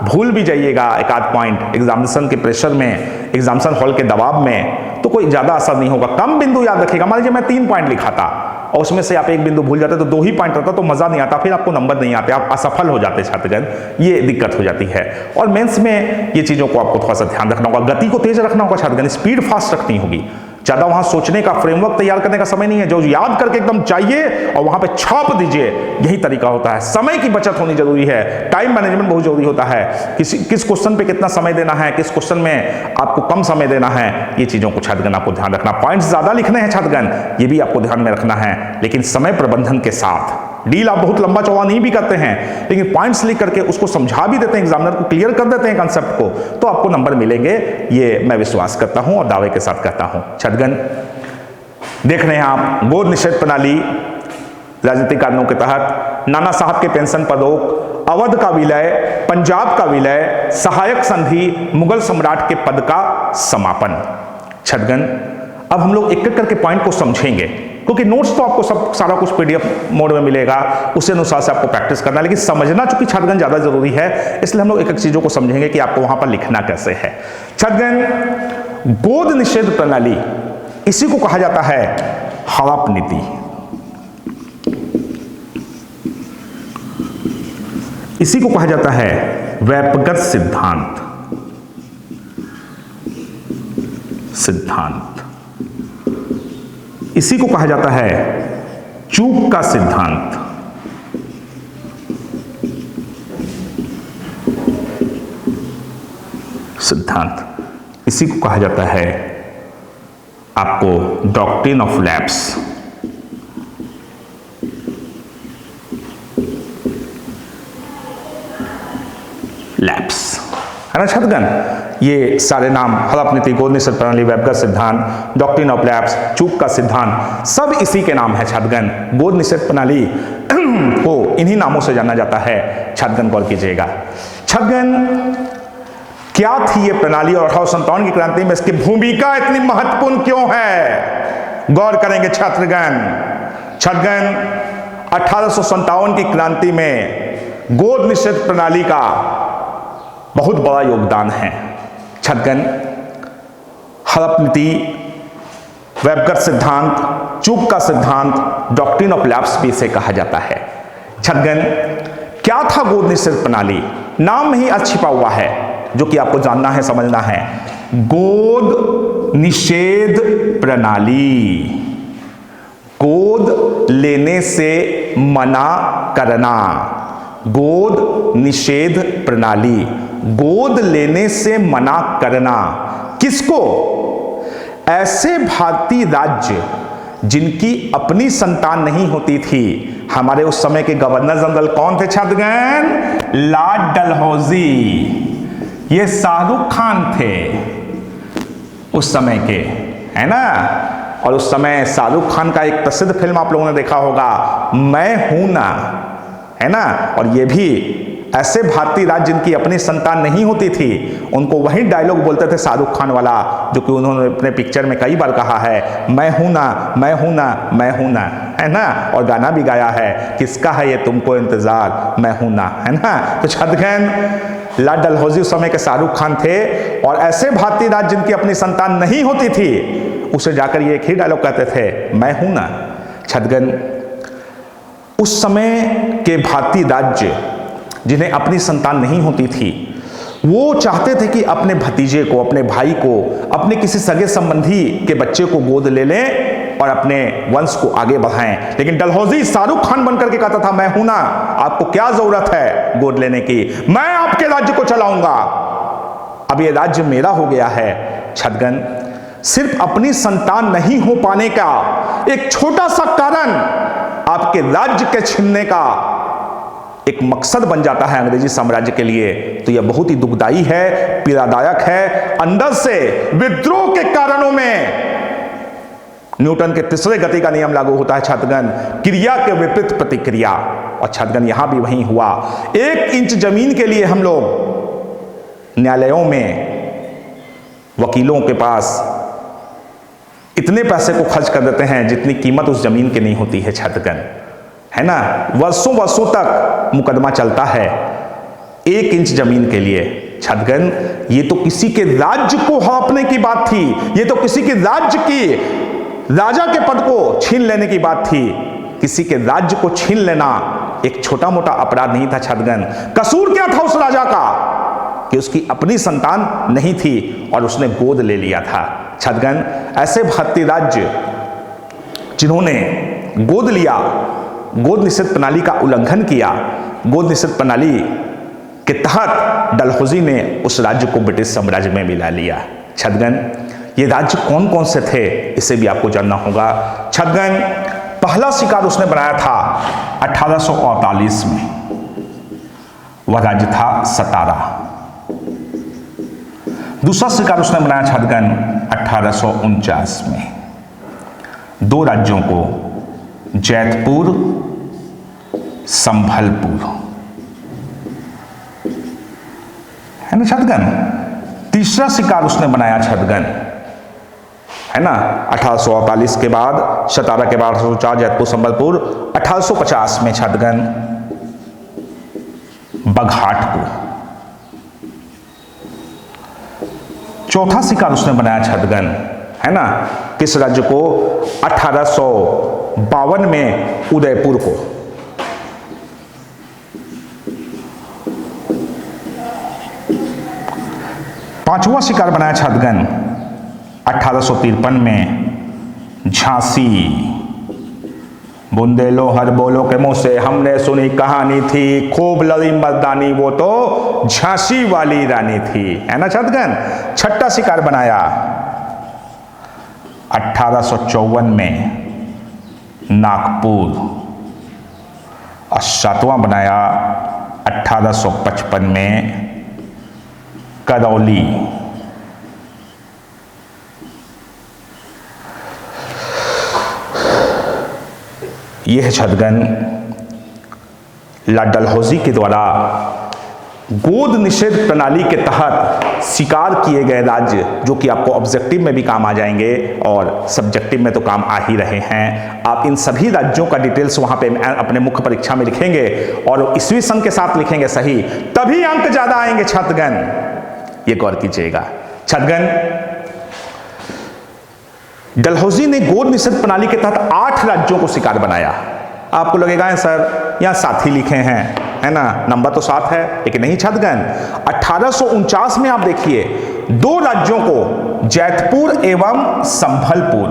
[SPEAKER 1] भूल भी जाइएगा एक आध पॉइंट एग्जामिनेशन के प्रेशर में, एग्जामिनेशन हॉल के दबाव में, तो कोई ज्यादा असर नहीं होगा। कम बिंदु याद रखिएगा। मान लीजिए मैं 3 पॉइंट लिखा था और उसमें से आप 1 बिंदु भूल जाते तो 2 ही पॉइंट रहता तो मजा नहीं आता, फिर आपको नंबर नहीं आते, आप असफल हो जाते छात्रगण। ये दिक्कत हो जाती है। और मेंस में ये चीजों को आपको थोड़ा सा ध्यान रखना होगा, गति को तेज रखना होगा छात्रगण, स्पीड फास्ट रखनी होगी। ज्यादा वहां सोचने का, फ्रेमवर्क तैयार करने का समय नहीं है, जो याद करके एकदम चाहिए और वहां पे छाप दीजिए, यही तरीका होता है। समय की बचत होनी जरूरी है, टाइम मैनेजमेंट बहुत जरूरी होता है। किस क्वेश्चन पे कितना समय देना है, किस क्वेश्चन में आपको कम समय देना है, ये चीजों को छात्रगण आपको ध्यान रखना। पॉइंट्स ज्यादा लिखने हैं छात्रगण, ये भी आपको ध्यान में रखना है, लेकिन समय प्रबंधन के साथ। डील आप बहुत लंबा चौड़ा नहीं भी करते हैं, लेकिन पॉइंट्स लिख करके उसको समझा भी देते हैं, एग्जामिनर को क्लियर कर देते हैं कंसेप्ट को, तो आपको नंबर मिलेंगे, ये मैं विश्वास करता हूं और दावे के साथ कहता हूं। छात्रगण, देख रहे हैं आप, गोद निषेध प्रणाली, राजनीतिक कारणों के तहत नाना साहब के पेंशन पर रोक, अवध का विलय, पंजाब का विलय, सहायक संधि, मुगल सम्राट के पद का समापन। छात्रगण, अब हम लोग एक एक करके पॉइंट को समझेंगे, क्योंकि नोट्स तो आपको सब सारा कुछ पीडीएफ मोड में मिलेगा, उसी अनुसार से आपको प्रैक्टिस करना है, लेकिन समझना चूंकि छात्रगण ज्यादा जरूरी है, इसलिए हम लोग एक एक चीजों को समझेंगे कि आपको वहां पर लिखना कैसे है। छात्रगण, गोद निषेध प्रणाली, इसी को कहा जाता है हड़प नीति। इसी को कहा जाता है व्यापकगत सिद्धांत। इसी को कहा जाता है चूक का सिद्धांत। इसी को कहा जाता है आपको डॉक्ट्रिन ऑफ लैप्स। है ना छात्रगण? ये सारे नाम हड़प नीति, गोद निषेध प्रणाली, वेबगर सिद्धांत, डॉक्ट्रिन ऑफ लैप्स, चूक का सिद्धांत, सब इसी के नाम है छात्रगण। गोद निषेध प्रणाली को इन्हीं नामों से जाना जाता है। छात्रगण गौर कीजिएगा, छात्रगण क्या थी ये प्रणाली और 1857 की क्रांति में इसकी भूमिका इतनी महत्वपूर्ण क्यों है, गौर करेंगे छात्रगण। छात्रगण 1857 की क्रांति में गोद निषेध प्रणाली का बहुत बड़ा योगदान है। छात्रगण हड़प नीति, वेबगर सिद्धांत, चूक का सिद्धांत, डॉक्ट्रिन ऑफ लैप्स भी इसे कहा जाता है। छात्रगण क्या था गोद निषेध प्रणाली, नाम में ही अर्थ छिपा हुआ है जो कि आपको जानना है, समझना है। गोद निषेध प्रणाली, गोद लेने से मना करना, गोद निषेध प्रणाली, गोद लेने से मना करना किसको? ऐसे भारतीय राज्य जिनकी अपनी संतान नहीं होती थी। हमारे उस समय के गवर्नर जनरल कौन थे छात्रगण? लॉर्ड डलहौजी। ये शाहरुख खान थे उस समय के, है ना। और उस समय शाहरुख खान का एक प्रसिद्ध फिल्म आप लोगों ने देखा होगा, मैं हूं ना, है ना। और ये भी ऐसे भारतीय राज्य जिनकी अपनी संतान नहीं होती थी, उनको वही डायलॉग बोलते थे शाहरुख खान वाला, जो कि उन्होंने अपने पिक्चर में कई बार कहा है, मैं हूं ना, मैं हूं ना, मैं हूं ना, है ना। और गाना भी गाया है, किसका है ये तुमको इंतजार, मैं हूं ना, है ना। तो छात्रगण लॉर्ड डलहौजी उस समय के शाहरुख खान थे। और ऐसे भारतीय राज्य जिनकी अपनी संतान नहीं होती थी, उसे जाकर ये एक ही डायलॉग कहते थे, मैं हूं ना। छात्रगण उस समय के भारतीय राज्य जिन्हें अपनी संतान नहीं होती थी, वो चाहते थे कि अपने भतीजे को, अपने भाई को, अपने किसी सगे संबंधी के बच्चे को गोद ले लें और अपने वंश को आगे बढ़ाएं। लेकिन डलहौजी शाहरुख खान बनकर के कहता था, मैं हूं ना, आपको क्या जरूरत है गोद लेने की, मैं आपके राज्य को चलाऊंगा, अब ये राज्य मेरा हो गया है। छात्रगण सिर्फ अपनी संतान नहीं हो पाने का एक छोटा सा कारण आपके राज्य के छीनने का एक मकसद बन जाता है अंग्रेजी साम्राज्य के लिए, तो यह बहुत ही दुखदाई है, पीड़ादायक है। अंदर से विद्रोह के कारणों में न्यूटन के तीसरे गति का नियम लागू होता है छात्रगण, क्रिया के विपरीत प्रतिक्रिया। और छात्रगण यहां भी वही हुआ। 1 इंच जमीन के लिए हम लोग न्यायालयों में वकीलों के पास इतने पैसे को खर्च कर देते हैं जितनी कीमत उस जमीन की नहीं होती है छात्रगण, है ना। वर्षों वर्षों तक मुकदमा चलता है 1 इंच जमीन के लिए। छात्रगण ये तो किसी के राज्य को हड़पने की बात थी, ये तो किसी के राज्य की राजा के पद को छीन लेने की बात थी। किसी के राज्य को छीन लेना एक छोटा मोटा अपराध नहीं था छात्रगण। कसूर क्या था उस राजा का कि उसकी अपनी संतान नहीं थी और उसने गोद ले लिया था। छात्रगण ऐसे भारतीय राज्य जिन्होंने गोद लिया, गोद निषेध प्रणाली का उल्लंघन किया, गोद निषेध प्रणाली के तहत डलहौजी ने उस राज्य को ब्रिटिश साम्राज्य में मिला लिया। छात्रगण ये राज्य कौन कौन से थे इसे भी आपको जानना होगा। छात्रगण पहला शिकार उसने बनाया था 1848 में, वह राज्य था सतारा। दूसरा शिकार उसने बनाया छात्रगण 1849 में। 2 राज्यों को, जैतपुर, संभलपुर, है ना छात्रगण। तीसरा शिकार उसने बनाया छात्रगण, है ना, 1848 के बाद, सतारा के बाद 1804, जैतपुर, संबलपुर। 1850 में छात्रगण बघाटपुर। चौथा शिकार उसने बनाया छात्रगण, है ना, किस राज्य को? 1852 में उदयपुर को। पांचवा शिकार बनाया छात्रगण 1853 में झांसी। बुंदेलो हर बोलो के मुंह से हमने सुनी कहानी थी, खूब लड़ी मर्दानी वो तो झांसी वाली रानी थी, है ना छात्रगण। छठा शिकार बनाया 1854 में नागपुर और सातवां बनाया 1855 में करौली। यह है छदगन लॉर्ड डलहौजी के द्वारा गोद निषेध प्रणाली के तहत शिकार किए गए राज्य, जो कि आपको ऑब्जेक्टिव में भी काम आ जाएंगे और सब्जेक्टिव में तो काम आ ही रहे हैं। आप इन सभी राज्यों का डिटेल्स वहां पे अपने मुख्य परीक्षा में लिखेंगे और ईस्वी सन के साथ लिखेंगे सही, तभी अंक ज्यादा आएंगे छदगन, ये गौर कीजिएगा। छदगन डलहौजी ने गोद निषेध प्रणाली के तहत 8 राज्यों को शिकार बनाया। आपको लगेगा सर यहां 7 ही लिखे हैं, है ना, नंबर तो 7 है, लेकिन नहीं छदगन। 1849 में आप देखिए 2 राज्यों को, जैतपुर एवं संभलपुर,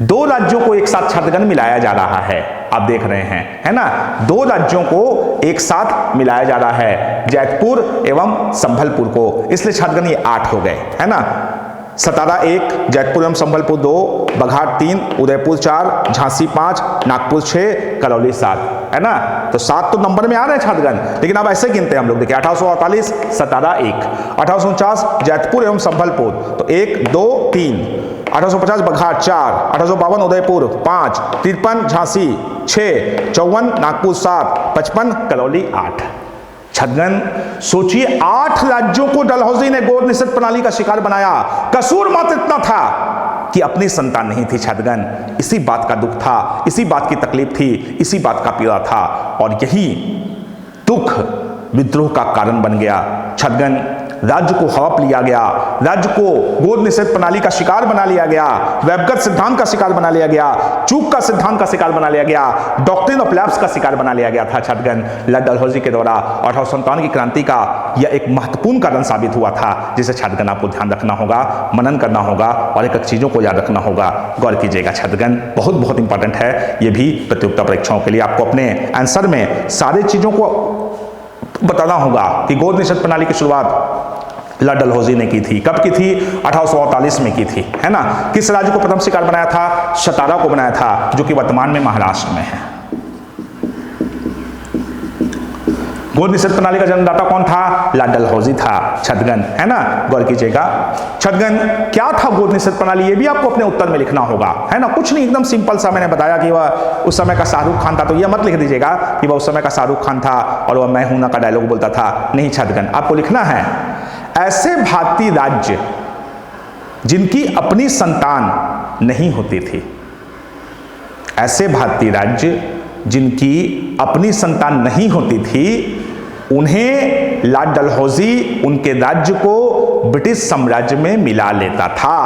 [SPEAKER 1] 2 राज्यों को एक साथ छदगन मिलाया जा रहा है। आप देख रहे हैं, है ना, 2 राज्यों को एक साथ मिलाया जा रहा है, जैतपुर एवं संभलपुर को, इसलिए छदगन ये 8 हो गए, है ना। सतारा 1, जैतपुर एवं संभलपुर 2, बघाट 3, उदयपुर 4, झांसी 5, नागपुर 6, करौली 7, है ना। तो 7 तो नंबर में आ रहे हैं छदगन, लेकिन अब ऐसे गिनते हैं हम लोग। देखिए 1848 सतारा 1, 1849 जैतपुर एवं संभलपुर, तो 1 2 3, 1850 बघाट 4, 1852 उदयपुर 5, 53 झांसी 6, 54 नागपुर 7, 55 करौली 8। छदगन सोचिए 8 राज्यों को डलहौजी ने गोद निषेध प्रणाली का शिकार बनाया। कसूर मात्र इतना था कि अपनी संतान नहीं थी छदगन। इसी बात का दुख था, इसी बात की तकलीफ थी, इसी बात का पीड़ा था, और यही दुख विद्रोह का कारण बन गया। छदगन राज्य को हड़प लिया गया, राज्य को गोद निषेध प्रणाली का शिकार बना लिया गया, वेबगत सिद्धांत का शिकार बना लिया गया, चूक का सिद्धांत का शिकार बना लिया गया, डॉक्ट्रिन ऑफ लैप्स का शिकार बना लिया गया था छदगन लॉर्ड डलहौजी के द्वारा। 1857 की क्रांति का यह एक महत्वपूर्ण कारण साबित हुआ था, जिसे छदगन आपको ध्यान रखना होगा, मनन करना होगा और एक चीजों को याद रखना होगा। गौर कीजिएगा छदगन बहुत बहुत इंपॉर्टेंट है, यह भी प्रतियोगिता परीक्षाओं के लिए आपको अपने आंसर में सारी चीजों को बताना होगा कि गोद निषेध प्रणाली की शुरुआत लॉर्ड डलहौजी ने की थी। कब की थी? 1848 में की थी, है ना। किस राज्य को प्रथम शिकार बनाया था? सतारा को बनाया था, जो कि वर्तमान में महाराष्ट्र में है। गोद निषेध प्रणाली का जन्मदाता कौन था? लॉर्ड डलहौजी था छदगन, है ना। गौर कीजिएगा छदगन क्या था गोद निषेध प्रणाली, ये भी आपको अपने उत्तर में लिखना होगा, है ना। कुछ नहीं, एकदम सिंपल सा। मैंने बताया कि वह उस समय का शाहरुख खान था, तो ये मत लिख दीजिएगा कि वह उस समय का शाहरुख खान था और वह मैं हूं ना का डायलॉग बोलता था। नहीं छदगन, आपको लिखना है ऐसे भारतीय राज्य जिनकी अपनी संतान नहीं होती थी, ऐसे भारतीय राज्य जिनकी अपनी संतान नहीं होती थी, उन्हें लॉर्ड डलहौजी उनके राज्य को ब्रिटिश साम्राज्य में मिला लेता था,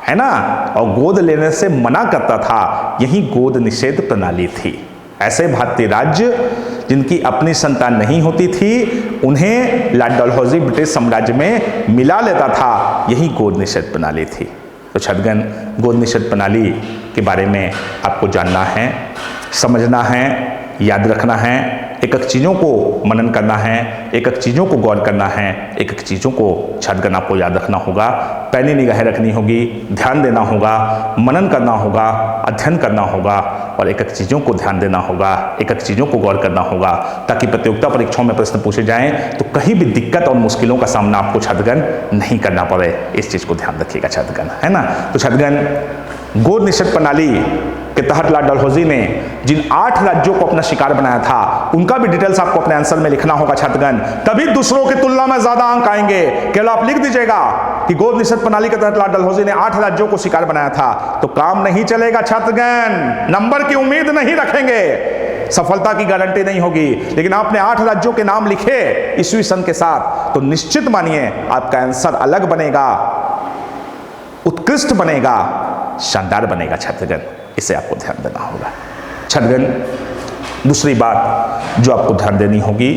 [SPEAKER 1] है ना, और गोद लेने से मना करता था। यही गोद निषेध प्रणाली थी। ऐसे भारतीय राज्य जिनकी अपनी संतान नहीं होती थी, उन्हें लॉर्ड डलहौजी ब्रिटिश साम्राज्य में मिला लेता था, यही गोद निषेध प्रणाली थी। तो छदगन गोद निषेध प्रणाली के बारे में आपको जानना है, समझना है, याद रखना है, एक एक चीज़ों को मनन करना है, एक एक चीज़ों को गौर करना है, एक एक चीज़ों को छदगन आपको याद रखना होगा, पैनी निगाहें रखनी होगी, ध्यान देना होगा, मनन करना होगा, अध्ययन करना होगा और एक एक चीज़ों को ध्यान देना होगा, एक एक चीज़ों को गौर करना होगा, ताकि प्रतियोगिता परीक्षाओं में प्रश्न पूछे जाएं तो कहीं भी दिक्कत और मुश्किलों का सामना आपको छदगन नहीं करना पड़े। इस चीज़ को ध्यान रखिएगा छदगन, है ना। तो छदगन गोद निषेध प्रणाली के तहत लॉर्ड डलहौजी ने जिन 8 राज्यों को अपना शिकार बनाया था, उनका भी डिटेल्स आपको अपने आंसर में लिखना होगा छदगन, तभी दूसरों की तुलना में ज्यादा अंक आएंगे। केवल आप लिख दीजिएगा कि गोद निषेध प्रणाली के तहत लॉर्ड डलहौजी ने 8 राज्यों को शिकार बनाया था, तो काम नहीं चलेगा छदगन, नंबर की उम्मीद नहीं रखेंगे, सफलता की गारंटी नहीं होगी। लेकिन आपने 8 राज्यों के नाम लिखे ईस्वी सन के साथ, तो निश्चित मानिए आपका आंसर अलग बनेगा, उत्कृष्ट बनेगा, शानदार बनेगा छदगन। इसे आपको ध्यान देना होगा छदगन। दूसरी बात जो आपको ध्यान देनी होगी,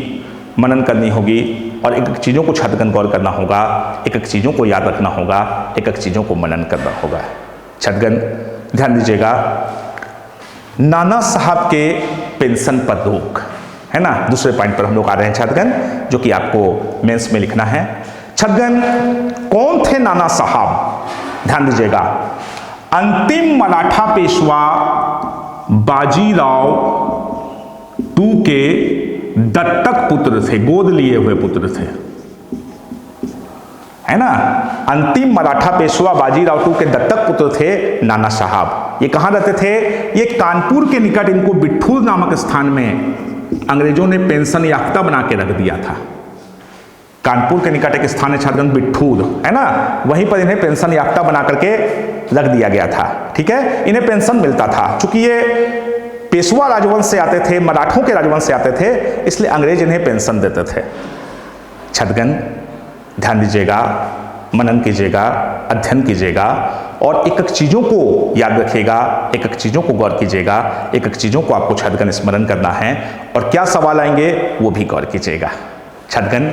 [SPEAKER 1] मनन करनी होगी और एक एक चीज़ों को छदगन गौर करना होगा, एक एक चीज़ों को याद रखना होगा, एक एक चीज़ों को मनन करना होगा। छदगन ध्यान दीजिएगा, नाना साहब के पेंशन पर रोक, है ना। दूसरे पॉइंट पर हम लोग आ रहे हैं छदगन, जो कि आपको मेंस में लिखना है। छदगन कौन थे नाना साहब? ध्यान दीजिएगा, अंतिम मराठा पेशवा बाजीराव II के दत्तक पुत्र थे, गोद लिए हुए पुत्र थे, है ना। अंतिम मराठा पेशवा बाजीराव II के दत्तक पुत्र थे नाना साहब। ये कहाँ रहते थे? ये कानपुर के निकट इनको बिट्ठूर नामक स्थान में अंग्रेजों ने पेंशन याफ्ता बना के रख दिया था। कानपुर के निकट एक स्थान है छात्रगण बिट्ठूर, है ना, वहीं पर इन्हें पेंशन याफ्ता बना करके रख दिया गया था। ठीक है, इन्हें पेंशन मिलता था। चूंकि ये पेशवा राजवंश से आते थे, मराठों के राजवंश से आते थे, इसलिए अंग्रेज इन्हें पेंशन देते थे। छात्रगण ध्यान दीजिएगा, मनन कीजिएगा, अध्ययन कीजिएगा और एक एक चीज़ों को याद रखिएगा, एक एक चीज़ों को गौर कीजिएगा, एक एक चीज़ों को आपको छात्रगण स्मरण करना है और क्या सवाल आएंगे वो भी गौर कीजिएगा। छात्रगण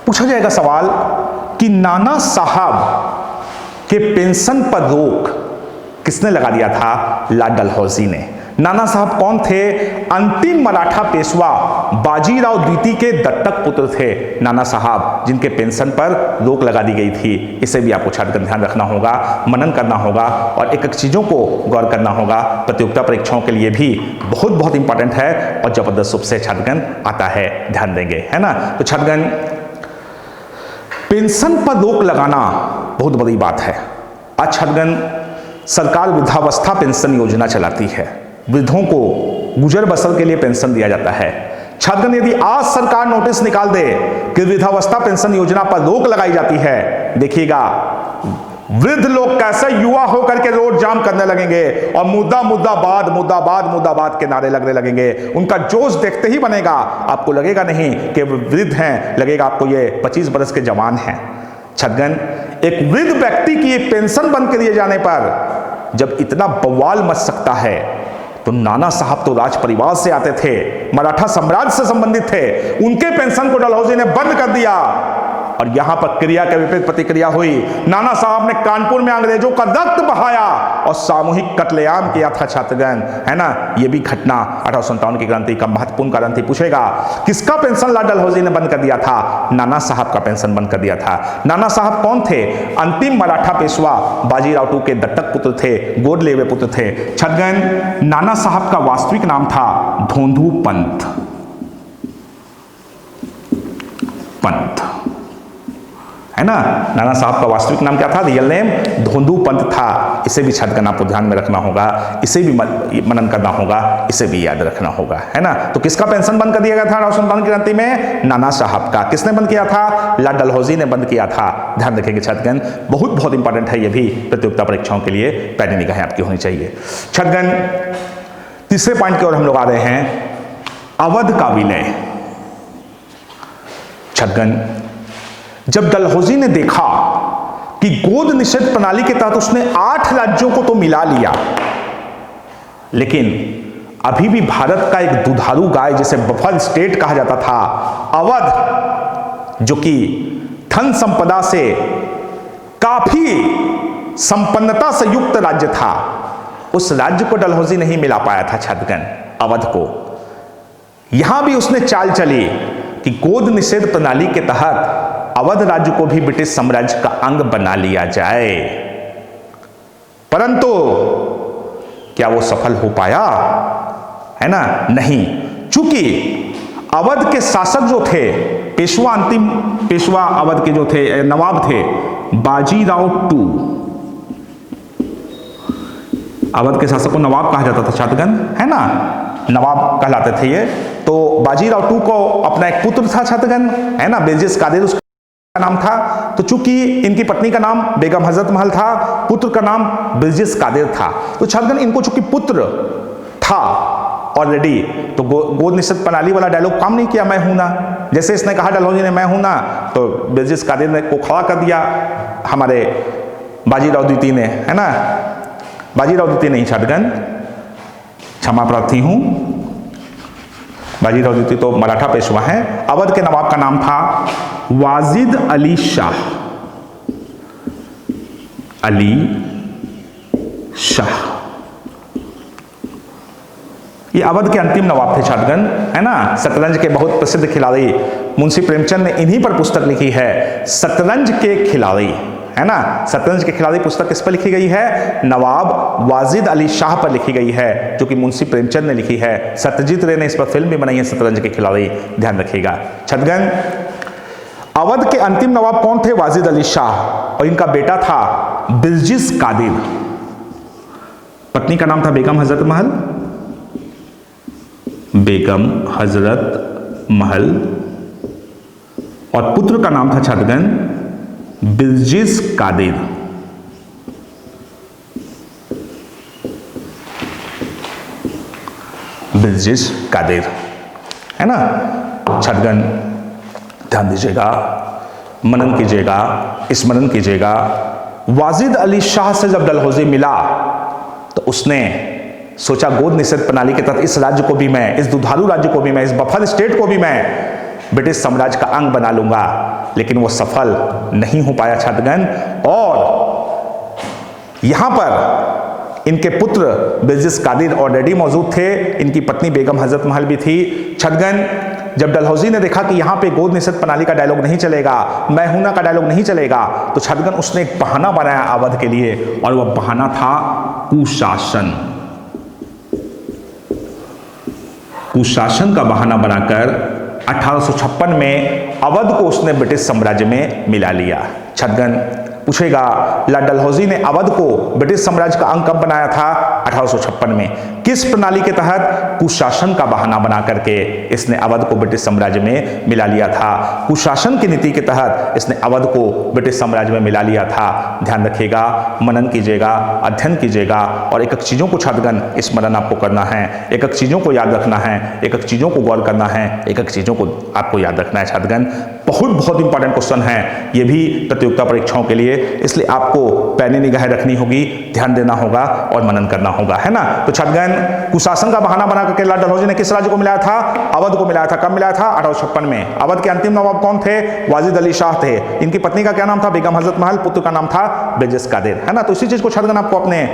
[SPEAKER 1] पूछा जाएगा सवाल कि नाना साहब के पेंशन पर रोक किसने लगा दिया था? लॉर्ड डलहौजी ने। नाना साहब कौन थे? अंतिम मराठा पेशवा बाजीराव द्वितीय के दत्तक पुत्र थे नाना साहब, जिनके पेंशन पर रोक लगा दी गई थी। इसे भी आपको छात्रगण ध्यान रखना होगा, मनन करना होगा और एक एक चीज़ों को गौर करना होगा। प्रतियोगिता परीक्षाओं के लिए भी बहुत बहुत इंपॉर्टेंट है और जबरदस्त रूप से छात्रगण आता है, ध्यान देंगे, है ना। तो छात्रगण पेंशन पर रोक लगाना बहुत बड़ी बात है। आज छात्रगण सरकार वृद्धावस्था पेंशन योजना चलाती है, वृद्धों को गुजर बसर के लिए पेंशन दिया जाता है। छात्रगण यदि आज सरकार नोटिस निकाल दे कि वृद्धावस्था पेंशन योजना पर रोक लगाई जाती है, देखिएगा वृद्ध लोग कैसे युवा होकर के रोड जाम करने लगेंगे और मुद्दाबाद के नारे लगने लगेंगे। उनका जोश देखते ही बनेगा, आपको लगेगा नहीं कि वो वृद्ध हैं, लगेगा आपको ये 25 बरस के जवान हैं। छात्रगण एक वृद्ध व्यक्ति की पेंशन बंद कर दिए जाने पर जब इतना बवाल मच सकता है, तो नाना साहब तो राज परिवार से आते थे, मराठा साम्राज्य से संबंधित थे, उनके पेंशन को डलहौजी ने बंद कर दिया और यहां पर क्रिया के विपरीत प्रतिक्रिया हुई। नाना साहब ने कानपुर में अंग्रेजों का रक्त बहाया और सामूहिक कत्लेआम किया था छात्रगण, है ना। यह भी घटना 1857 की क्रांति का महत्वपूर्ण कारण थी। पूछेगा किसका पेंशन लॉर्ड डलहौजी ने बंद कर दिया था? नाना साहब का पेंशन बंद कर दिया था। नाना साहब कौन थे? अंतिम मराठा पेशवा बाजीराव के दत्तक पुत्र थे, गोद लिए हुए पुत्र थे। छात्रगण नाना साहब का वास्तविक नाम था धोंधू पंत, है ना। नाना साहब का वास्तविक नाम क्या था? रियल नेम धोंधू पंत था। इसे भी छात्रगण आपको ध्यान में रखना होगा, इसे भी मनन करना होगा, इसे भी याद रखना होगा, है ना। तो किसका पेंशन बंद कर दिया गया था 1857 की क्रांति में? नाना साहब का। किसने बंद किया था? लॉर्ड डलहौजी ने बंद किया था। ध्यान रखेंगे छात्रगण, बहुत बहुत इंपॉर्टेंट है, ये भी प्रतियोगिता परीक्षाओं के लिए पहली निगाहें आपकी होनी चाहिए। छात्रगण तीसरे पॉइंट की ओर हम लोग आ रहे हैं, अवध का विलय। छात्रगण जब डलहौजी ने देखा कि गोद निषेध प्रणाली के तहत उसने 8 राज्यों को तो मिला लिया, लेकिन अभी भी भारत का एक दुधारू गाय, जिसे बफल स्टेट कहा जाता था, अवध, जो कि धन संपदा से काफी संपन्नता से युक्त राज्य था, उस राज्य को डलहौजी नहीं मिला पाया था छात्रगण, अवध को। यहां भी उसने चाल चली कि गोद निषेध प्रणाली के तहत अवध राज्य को भी ब्रिटिश साम्राज्य का अंग बना लिया जाए, परंतु क्या वो सफल हो पाया? है ना, नहीं। चूंकि अवध के शासक जो थे, पेशवा, अंतिम पेशवा अवध के जो थे, नवाब थे बाजीराव टू। अवध के शासक को नवाब कहा जाता था छात्रगण, है ना, नवाब कहलाते थे ये। तो बाजीराव टू को अपना एक पुत्र था छात्रगण, है ना, बेजिस कादिर उसका नाम था। तो चूंकि इनकी पत्नी का नाम बेगम हजरत महल था, पुत्र का नाम बिरजिस कादिर था, तो छात्रगण इनको चूंकि पुत्र था ऑलरेडी, तो गोद निषेध प्रणाली वाला डायलॉग काम नहीं किया, मैं हूं ना। जैसे इसने कहा डलहौजी ने मैं हूं ना, तो बिरजिस कादिर ने को खड़ा कर दिया हमारे बाजीराव द्वितीय ने, है ना। बाजीराव द्वितीय नहीं छात्रगण, क्षमा प्रार्थी हूं, बाजीराव द्वितीय तो मराठा पेशवा हैं। अवध के नवाब का नाम था वाजिद अली शाह, अली शाह। ये अवध के अंतिम नवाब थे छात्रगण, है ना। शतरंज के बहुत प्रसिद्ध खिलाड़ी मुंशी प्रेमचंद ने इन्हीं पर पुस्तक लिखी है, शतरंज के खिलाड़ी, है ना। शतरंज के खिलाड़ी पुस्तक किस पर लिखी गई है? नवाब वाजिद अली शाह पर लिखी गई है, जो कि मुंशी प्रेमचंद ने लिखी है। सत्यजीत रे ने इस पर फिल्म भी बनाई है, शतरंज के खिलाड़ी, ध्यान रखिएगा। छात्रगण अवध के अंतिम नवाब कौन थे? वाजिद अली शाह, और इनका बेटा था बिरजिस कादिर। पत्नी का नाम था बेगम हजरत महल, बेगम हजरत महल, और पुत्र का नाम था छात्रगण बिल्जिस कादिर। बिल्जिस कादिर, है ना। छात्रगण ध्यान दीजिएगा, मनन कीजिएगा, स्मरण कीजिएगा। वाजिद अली शाह से जब डलहौजी मिला तो उसने सोचा गोद निषेध प्रणाली के तहत इस राज्य को भी मैं, इस दुधारू राज्य को भी मैं, इस बफल स्टेट को भी मैं ब्रिटिश साम्राज्य का अंग बना लूंगा। लेकिन वो सफल नहीं हो पाया छात्रगण। और यहां पर इनके पुत्र बिल्जिस कादिर ऑलरेडी मौजूद थे, इनकी पत्नी बेगम हजरत महल भी थी। छात्रगण जब डलहौजी ने देखा कि यहां पे गोद निषेध प्रणाली का डायलॉग नहीं चलेगा, मैं हूं ना का डायलॉग नहीं चलेगा, तो छात्रगण उसने एक बहाना बनाया अवध के लिए, और वह बहाना था कुशासन। कुशासन का बहाना बनाकर 1856 में अवध को उसने ब्रिटिश साम्राज्य में मिला लिया। छात्रगण पूछेगा, डलहौजी ने अवध को ब्रिटिश साम्राज्य का अंग कब बनाया था? 1856 में। किस प्रणाली के तहत? कुशासन का बहाना बना करके इसने अवध को ब्रिटिश साम्राज्य में मिला लिया था। कुशासन की नीति के तहत इसने अवध को ब्रिटिश साम्राज्य में मिला लिया था। ध्यान रखिएगा, मनन कीजिएगा, अध्ययन कीजिएगा, और एक एक चीजों को छात्रगण स्मरण आपको करना है, एक एक चीजों को याद रखना है, एक एक चीजों को गौर करना है, एक एक चीजों को आपको याद रखना है छात्रगण। बहुत इंपॉर्टेंट क्वेश्चन है ये भी प्रतियोगिता परीक्षाओं के लिए, इसलिए आपको पैनी निगाह रखनी होगी, ध्यान देना होगा और मनन करना होगा, है ना। तो छात्रगण कुशासन का बहाना बना करके लॉर्ड डलहौजी ने किस राज्य को मिलाया था? अवध को मिलाया था। कब मिलाया था? 1856 में। अवध के अंतिम नवाब कौन थे? वाजिद अली शाह थे। इनकी पत्नी का क्या नाम था? बेगम हजरत महल। पुत्र का नाम था बिल्जिस कादिर, है ना। तो इसी चीज को छात्रगण आपको अपने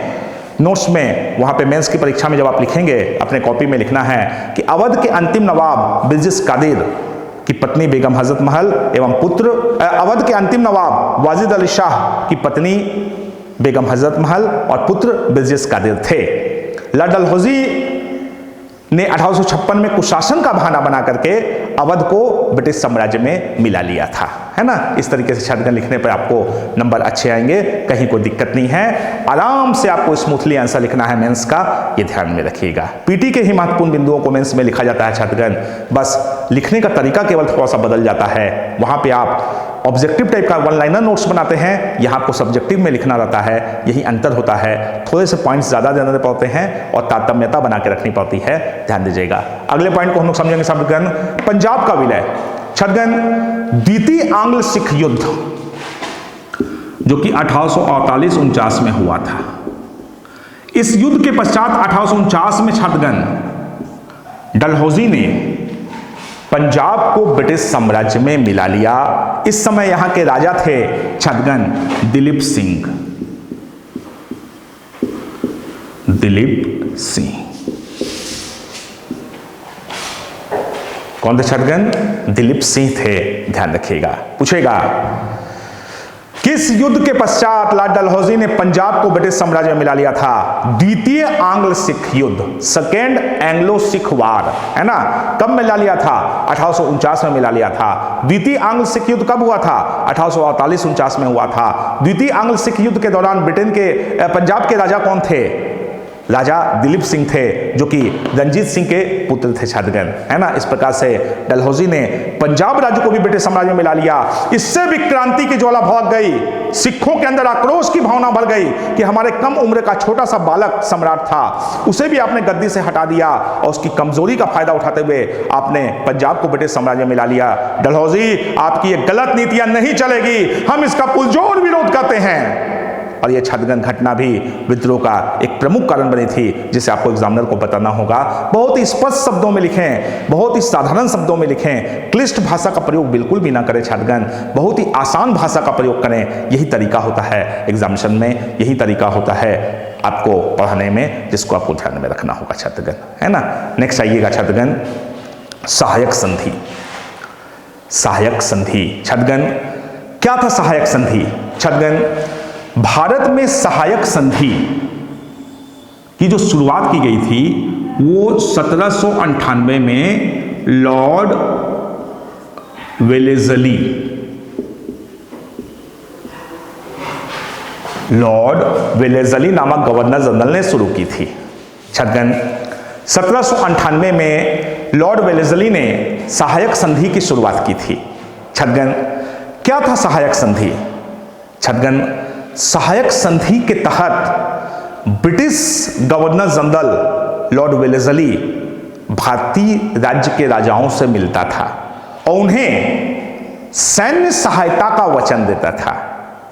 [SPEAKER 1] नोट्स में, वहां पे मेंस की परीक्षा में जब आप लिखेंगे, अपने कॉपी में लिखना है कि अवध के अंतिम नवाब बिल्जिस कादिर की पत्नी बेगम हजरत महल एवं पुत्र, अवध के अंतिम नवाब वाजिद अली शाह की पत्नी बेगम हजरत महल और पुत्र बिल्जिस कादिर थे। लॉर्ड डलहौजी ने 1856 में कुशासन का बहाना बना करके अवध को ब्रिटिश साम्राज्य में मिला लिया था, है ना। इस तरीके से छात्रगण लिखने पर आपको नंबर अच्छे आएंगे, कहीं कोई दिक्कत नहीं है। आराम से आपको स्मूथली आंसर लिखना है मेंस का, ये ध्यान में रखिएगा। पीटी के ही महत्वपूर्ण बिंदुओं को मेंस में लिखा जाता है छात्रगण, बस लिखने का तरीका केवल थोड़ा सा बदल जाता है। वहां पे आप ऑब्जेक्टिव टाइप का वन लाइनर नोट्स बनाते हैं, यहाँ आपको सब्जेक्टिव में लिखना रहता है, यही अंतर होता है। थोड़े से पॉइंट्स ज्यादा देने पड़ते हैं और तारतम्यता बना के रखनी पड़ती है, ध्यान दीजिएगा। अगले पॉइंट को हम लोग समझेंगे छात्रगण, पंजाब का विलय। छात्रगण द्वितीय आंग्ल सिख युद्ध जो कि 1848-49 में हुआ था, इस युद्ध के पश्चात 1849 में छात्रगण डलहौजी ने पंजाब को ब्रिटिश साम्राज्य में मिला लिया। इस समय यहां के राजा थे छात्रगण दिलीप सिंह। दिलीप सिंह कौन थे छात्रगण? दिलीप सिंह थे, ध्यान रखिएगा। पूछेगा किस युद्ध के पश्चात लॉर्ड डलहौजी ने पंजाब को ब्रिटिश साम्राज्य में मिला लिया था? द्वितीय आंग्ल सिख युद्ध, सेकेंड एंग्लो सिख वार, है ना। कब मिला लिया था? 1849 में मिला लिया था। द्वितीय आंग्ल सिख युद्ध कब हुआ था? 1848-49 में हुआ था। द्वितीय आंग्ल सिख युद्ध के दौरान ब्रिटेन के पंजाब के राजा कौन थे? राजा दिलीप सिंह थे, जो कि रंजीत सिंह के पुत्र थे छात्रगण, है ना। इस प्रकार से डलहौजी ने पंजाब राज्य को भी ब्रिटिश साम्राज्य में मिला लिया। इससे भी क्रांति की ज्वाला भड़क गई, सिखों के अंदर आक्रोश की भावना भर गई कि हमारे कम उम्र का छोटा सा बालक सम्राट था, उसे भी आपने गद्दी से हटा दिया और उसकी कमजोरी का फायदा उठाते हुए आपने पंजाब को ब्रिटिश साम्राज्य में मिला लिया। डलहौजी, आपकी ये गलत नीतियां नहीं चलेगी, हम इसका पुरजोर विरोध करते हैं। और यह छात्रगण घटना भी विद्रोह का एक प्रमुख कारण बनी थी, जिसे आपको एग्जामिनर को बताना होगा। बहुत ही स्पष्ट शब्दों में लिखें, बहुत ही साधारण शब्दों में लिखें, क्लिष्ट भाषा का प्रयोग बिल्कुल भी ना करें छात्रगण, बहुत ही आसान भाषा का प्रयोग करें। यही तरीका होता है एग्जामिनेशन में, यही तरीका होता है आपको पढ़ाने में, जिसको आपको ध्यान में रखना होगा छात्रगण, है ना। नेक्स्ट आइएगा छात्रगण, सहायक संधि। सहायक संधि छात्रगण क्या था? सहायक संधि छात्रगण, भारत में सहायक संधि की जो शुरुआत की गई थी वो 1798 में लॉर्ड वेलेस्ली लॉर्ड वेलेज़ली नामक गवर्नर जनरल ने शुरू की थी। छात्रगण, 1798 में लॉर्ड वेलेज़ली ने सहायक संधि की शुरुआत की थी। छात्रगण, क्या था सहायक संधि? छात्रगण, सहायक संधि के तहत ब्रिटिश गवर्नर जनरल लॉर्ड वेलेज़ली भारतीय राज्य के राजाओं से मिलता था और उन्हें सैन्य सहायता का वचन देता था।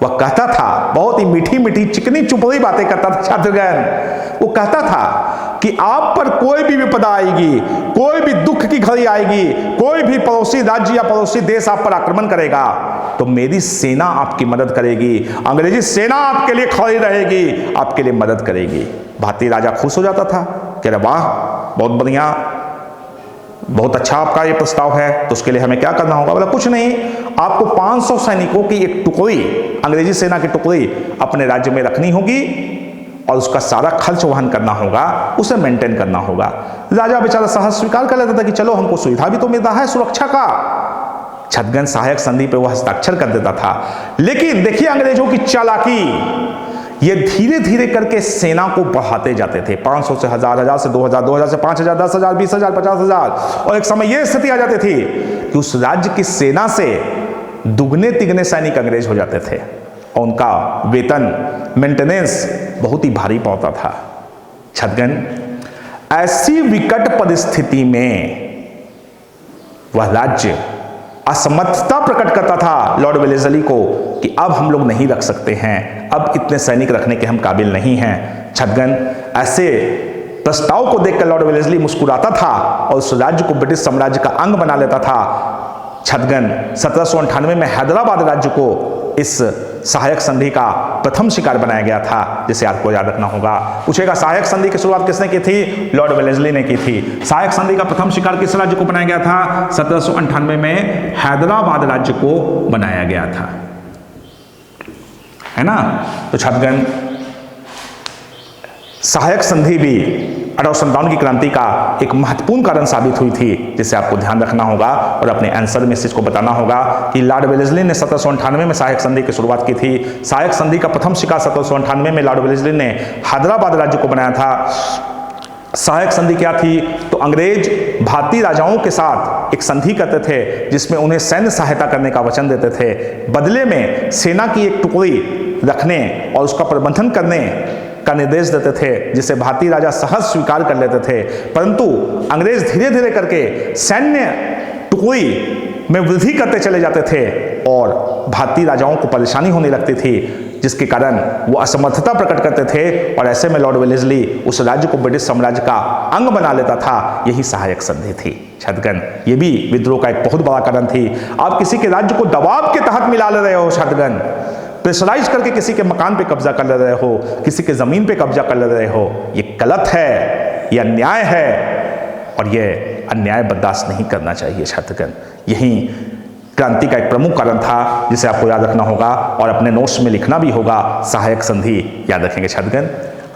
[SPEAKER 1] वह कहता था, बहुत ही मीठी मीठी चिकनी चुपड़ी बातें करता था छात्रगण। वो कहता था कि आप पर कोई भी विपदा आएगी, कोई भी दुख की घड़ी आएगी, कोई भी पड़ोसी राज्य या पड़ोसी देश आप पर आक्रमण करेगा तो मेरी सेना आपकी मदद करेगी, अंग्रेजी सेना आपके लिए खड़ी रहेगी, आपके लिए मदद करेगी। भारतीय राजा खुश हो जाता था, कह रहे वाह बहुत बढ़िया, बहुत अच्छा आपका ये प्रस्ताव है, तो उसके लिए हमें क्या करना होगा? बोला कुछ नहीं, आपको 500 सैनिकों की एक टुकड़ी, अंग्रेजी सेना की टुकड़ी अपने राज्य में रखनी होगी और उसका सारा खर्च वहन करना होगा, उसे मेंटेन करना होगा। राजा बेचारा सहज स्वीकार कर लेता था कि चलो हमको सुविधा भी तो मिलता है सुरक्षा का। छात्रगण, सहायक संधि पे वह हस्ताक्षर कर देता था। लेकिन देखिए अंग्रेजों की चालाकी, ये धीरे धीरे करके सेना को बढ़ाते जाते थे। 500 से 1000, 1000 से 2000, 2000 से 5000, 10,000, 20,000, 50,000 और एक समय यह स्थिति आ जाती थी कि उस राज्य की सेना से दुगने तिगने सैनिक अंग्रेज हो जाते थे और उनका वेतन, मेंटेनेंस बहुत ही भारी पड़ता था। छात्रगण, ऐसी विकट परिस्थिति में वह राज्य असमर्थता प्रकट करता था लॉर्ड वेलेज़ली को कि अब हम लोग नहीं रख सकते हैं, अब इतने सैनिक रखने के हम काबिल नहीं हैं। छात्रगण, ऐसे प्रस्ताव को देखकर लॉर्ड वेलेज़ली मुस्कुराता था और उस राज्य को ब्रिटिश साम्राज्य का अंग बना लेता था। छात्रगण, 1798 में हैदराबाद राज्य को इस सहायक संधि का प्रथम शिकार बनाया गया था, जिसे आपको याद रखना होगा। पूछेगा सहायक संधि की शुरुआत किसने की थी? लॉर्ड वेलेज़ली ने की थी। सहायक संधि का प्रथम शिकार किस राज्य को बनाया गया था? 1798 में हैदराबाद राज्य को बनाया गया था, है ना। तो छात्रगण, सहायक संधि भी 1857 की क्रांति का एक महत्वपूर्ण कारण साबित हुई थी, जिसे आपको ध्यान रखना होगा और अपने आंसर मैसेज को बताना होगा कि लॉर्ड वेलेज़ली ने 1798 में सहायक संधि की शुरुआत की थी। सहायक संधि का प्रथम शिकार 1798 में लॉर्ड वेलेज़ली ने हैदराबाद राज्य को बनाया था। सहायक संधि क्या थी? तो अंग्रेज भारतीय राजाओं के साथ एक संधि करते थे जिसमें उन्हें सैन्य सहायता करने का वचन देते थे, बदले में सेना की एक टुकड़ी रखने और उसका प्रबंधन करने का निर्देश देते थे, जिसे भारतीय राजा सहज स्वीकार कर लेते थे। परंतु अंग्रेज धीरे धीरे करके सैन्य टुकड़ी में वृद्धि करते चले जाते थे और भारतीय राजाओं को परेशानी होने लगती थी, जिसके कारण वो असमर्थता प्रकट करते थे और ऐसे में लॉर्ड वेलेज़ली उस राज्य को ब्रिटिश साम्राज्य का अंग बना लेता था। यही सहायक संधि थी। छात्रगण, ये भी विद्रोह का एक बहुत बड़ा कारण थी। आप किसी के राज्य को दबाव के तहत मिला ले रहे हो छात्रगण, प्रेशराइज करके किसी के मकान पे कब्जा कर ले रहे हो, किसी के जमीन पे कब्जा कर ले रहे हो, ये गलत है, ये अन्याय है और ये अन्याय बर्दाश्त नहीं करना चाहिए। छात्रगण, यही क्रांति का एक प्रमुख कारण था जिसे आपको याद रखना होगा और अपने नोट्स में लिखना भी होगा। सहायक संधि याद रखेंगे। छात्रगण,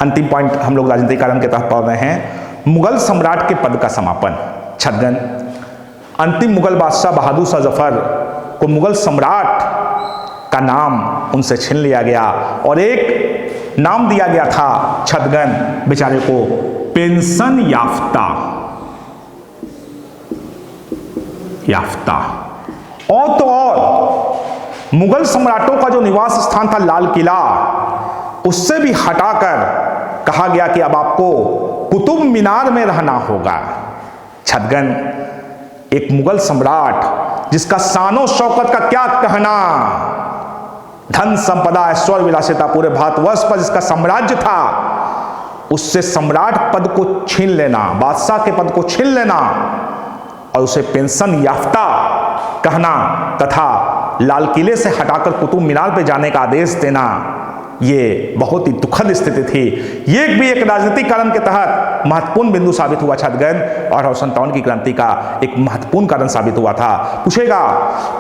[SPEAKER 1] अंतिम पॉइंट हम लोग राजनीतिक कारण के तहत पढ़ रहे हैं, मुगल सम्राट के पद का समापन। छात्रगण, अंतिम मुगल बादशाह बहादुर शाह जफर को मुगल सम्राट का नाम उनसे छीन लिया गया और एक नाम दिया गया था छात्रगण बेचारे को पेंशन याफ्ता। और तो और मुगल सम्राटों का जो निवास स्थान था लाल किला, उससे भी हटाकर कहा गया कि अब आपको कुतुब मीनार में रहना होगा। छात्रगण, एक मुगल सम्राट जिसका शानो शौकत का क्या कहना, धन संपदा ऐश्वर्य विलासिता पूरे भारतवर्ष पर जिसका साम्राज्य था, उससे सम्राट पद को छीन लेना, बादशाह के पद को छीन लेना और उसे पेंशन याफ्ता कहना तथा लाल किले से हटाकर कुतुब मीनार पे जाने का आदेश देना, ये बहुत ही दुखद स्थिति थी। ये भी एक राजनीतिक कारण के तहत महत्वपूर्ण बिंदु साबित हुआ छात्रगण और 1857 की क्रांति का एक महत्वपूर्ण कारण साबित हुआ था। पूछेगा,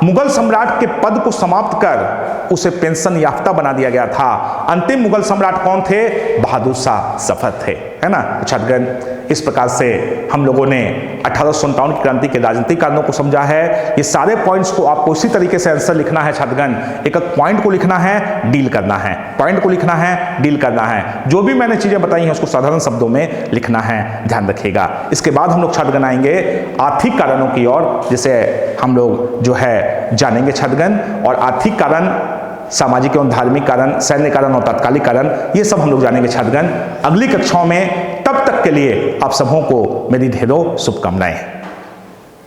[SPEAKER 1] मुगल सम्राट के पद को समाप्त कर उसे पेंशन याफ्ता बना दिया गया था। अंतिम मुगल सम्राट कौन थे? बहादुर शाह जफर थे, है ना। छात्रगण, इस प्रकार से हम लोगों ने 1857 की क्रांति के राजनीतिक कारणों को समझा है। ये सारे पॉइंट्स को आपको उसी तरीके से आंसर लिखना है छात्रगण, एक एक पॉइंट को लिखना है, डील करना है। पॉइंट को लिखना है, डील करना है। जो भी मैंने चीजें बताई हैं उसको साधारण शब्दों में लिखना है, ध्यान रखिएगा। इसके बाद हम लोग छात्रगण आएंगे आर्थिक कारणों की ओर, जिसे हम लोग जो है जानेंगे छात्रगण। और आर्थिक कारण, सामाजिक एवं धार्मिक कारण, सैन्य कारण और तात्कालिक कारण, ये सब हम लोग जानेंगे छात्रगण अगली कक्षाओं में। तब तक के लिए आप सबों को मेरी ढेरों शुभकामनाएं।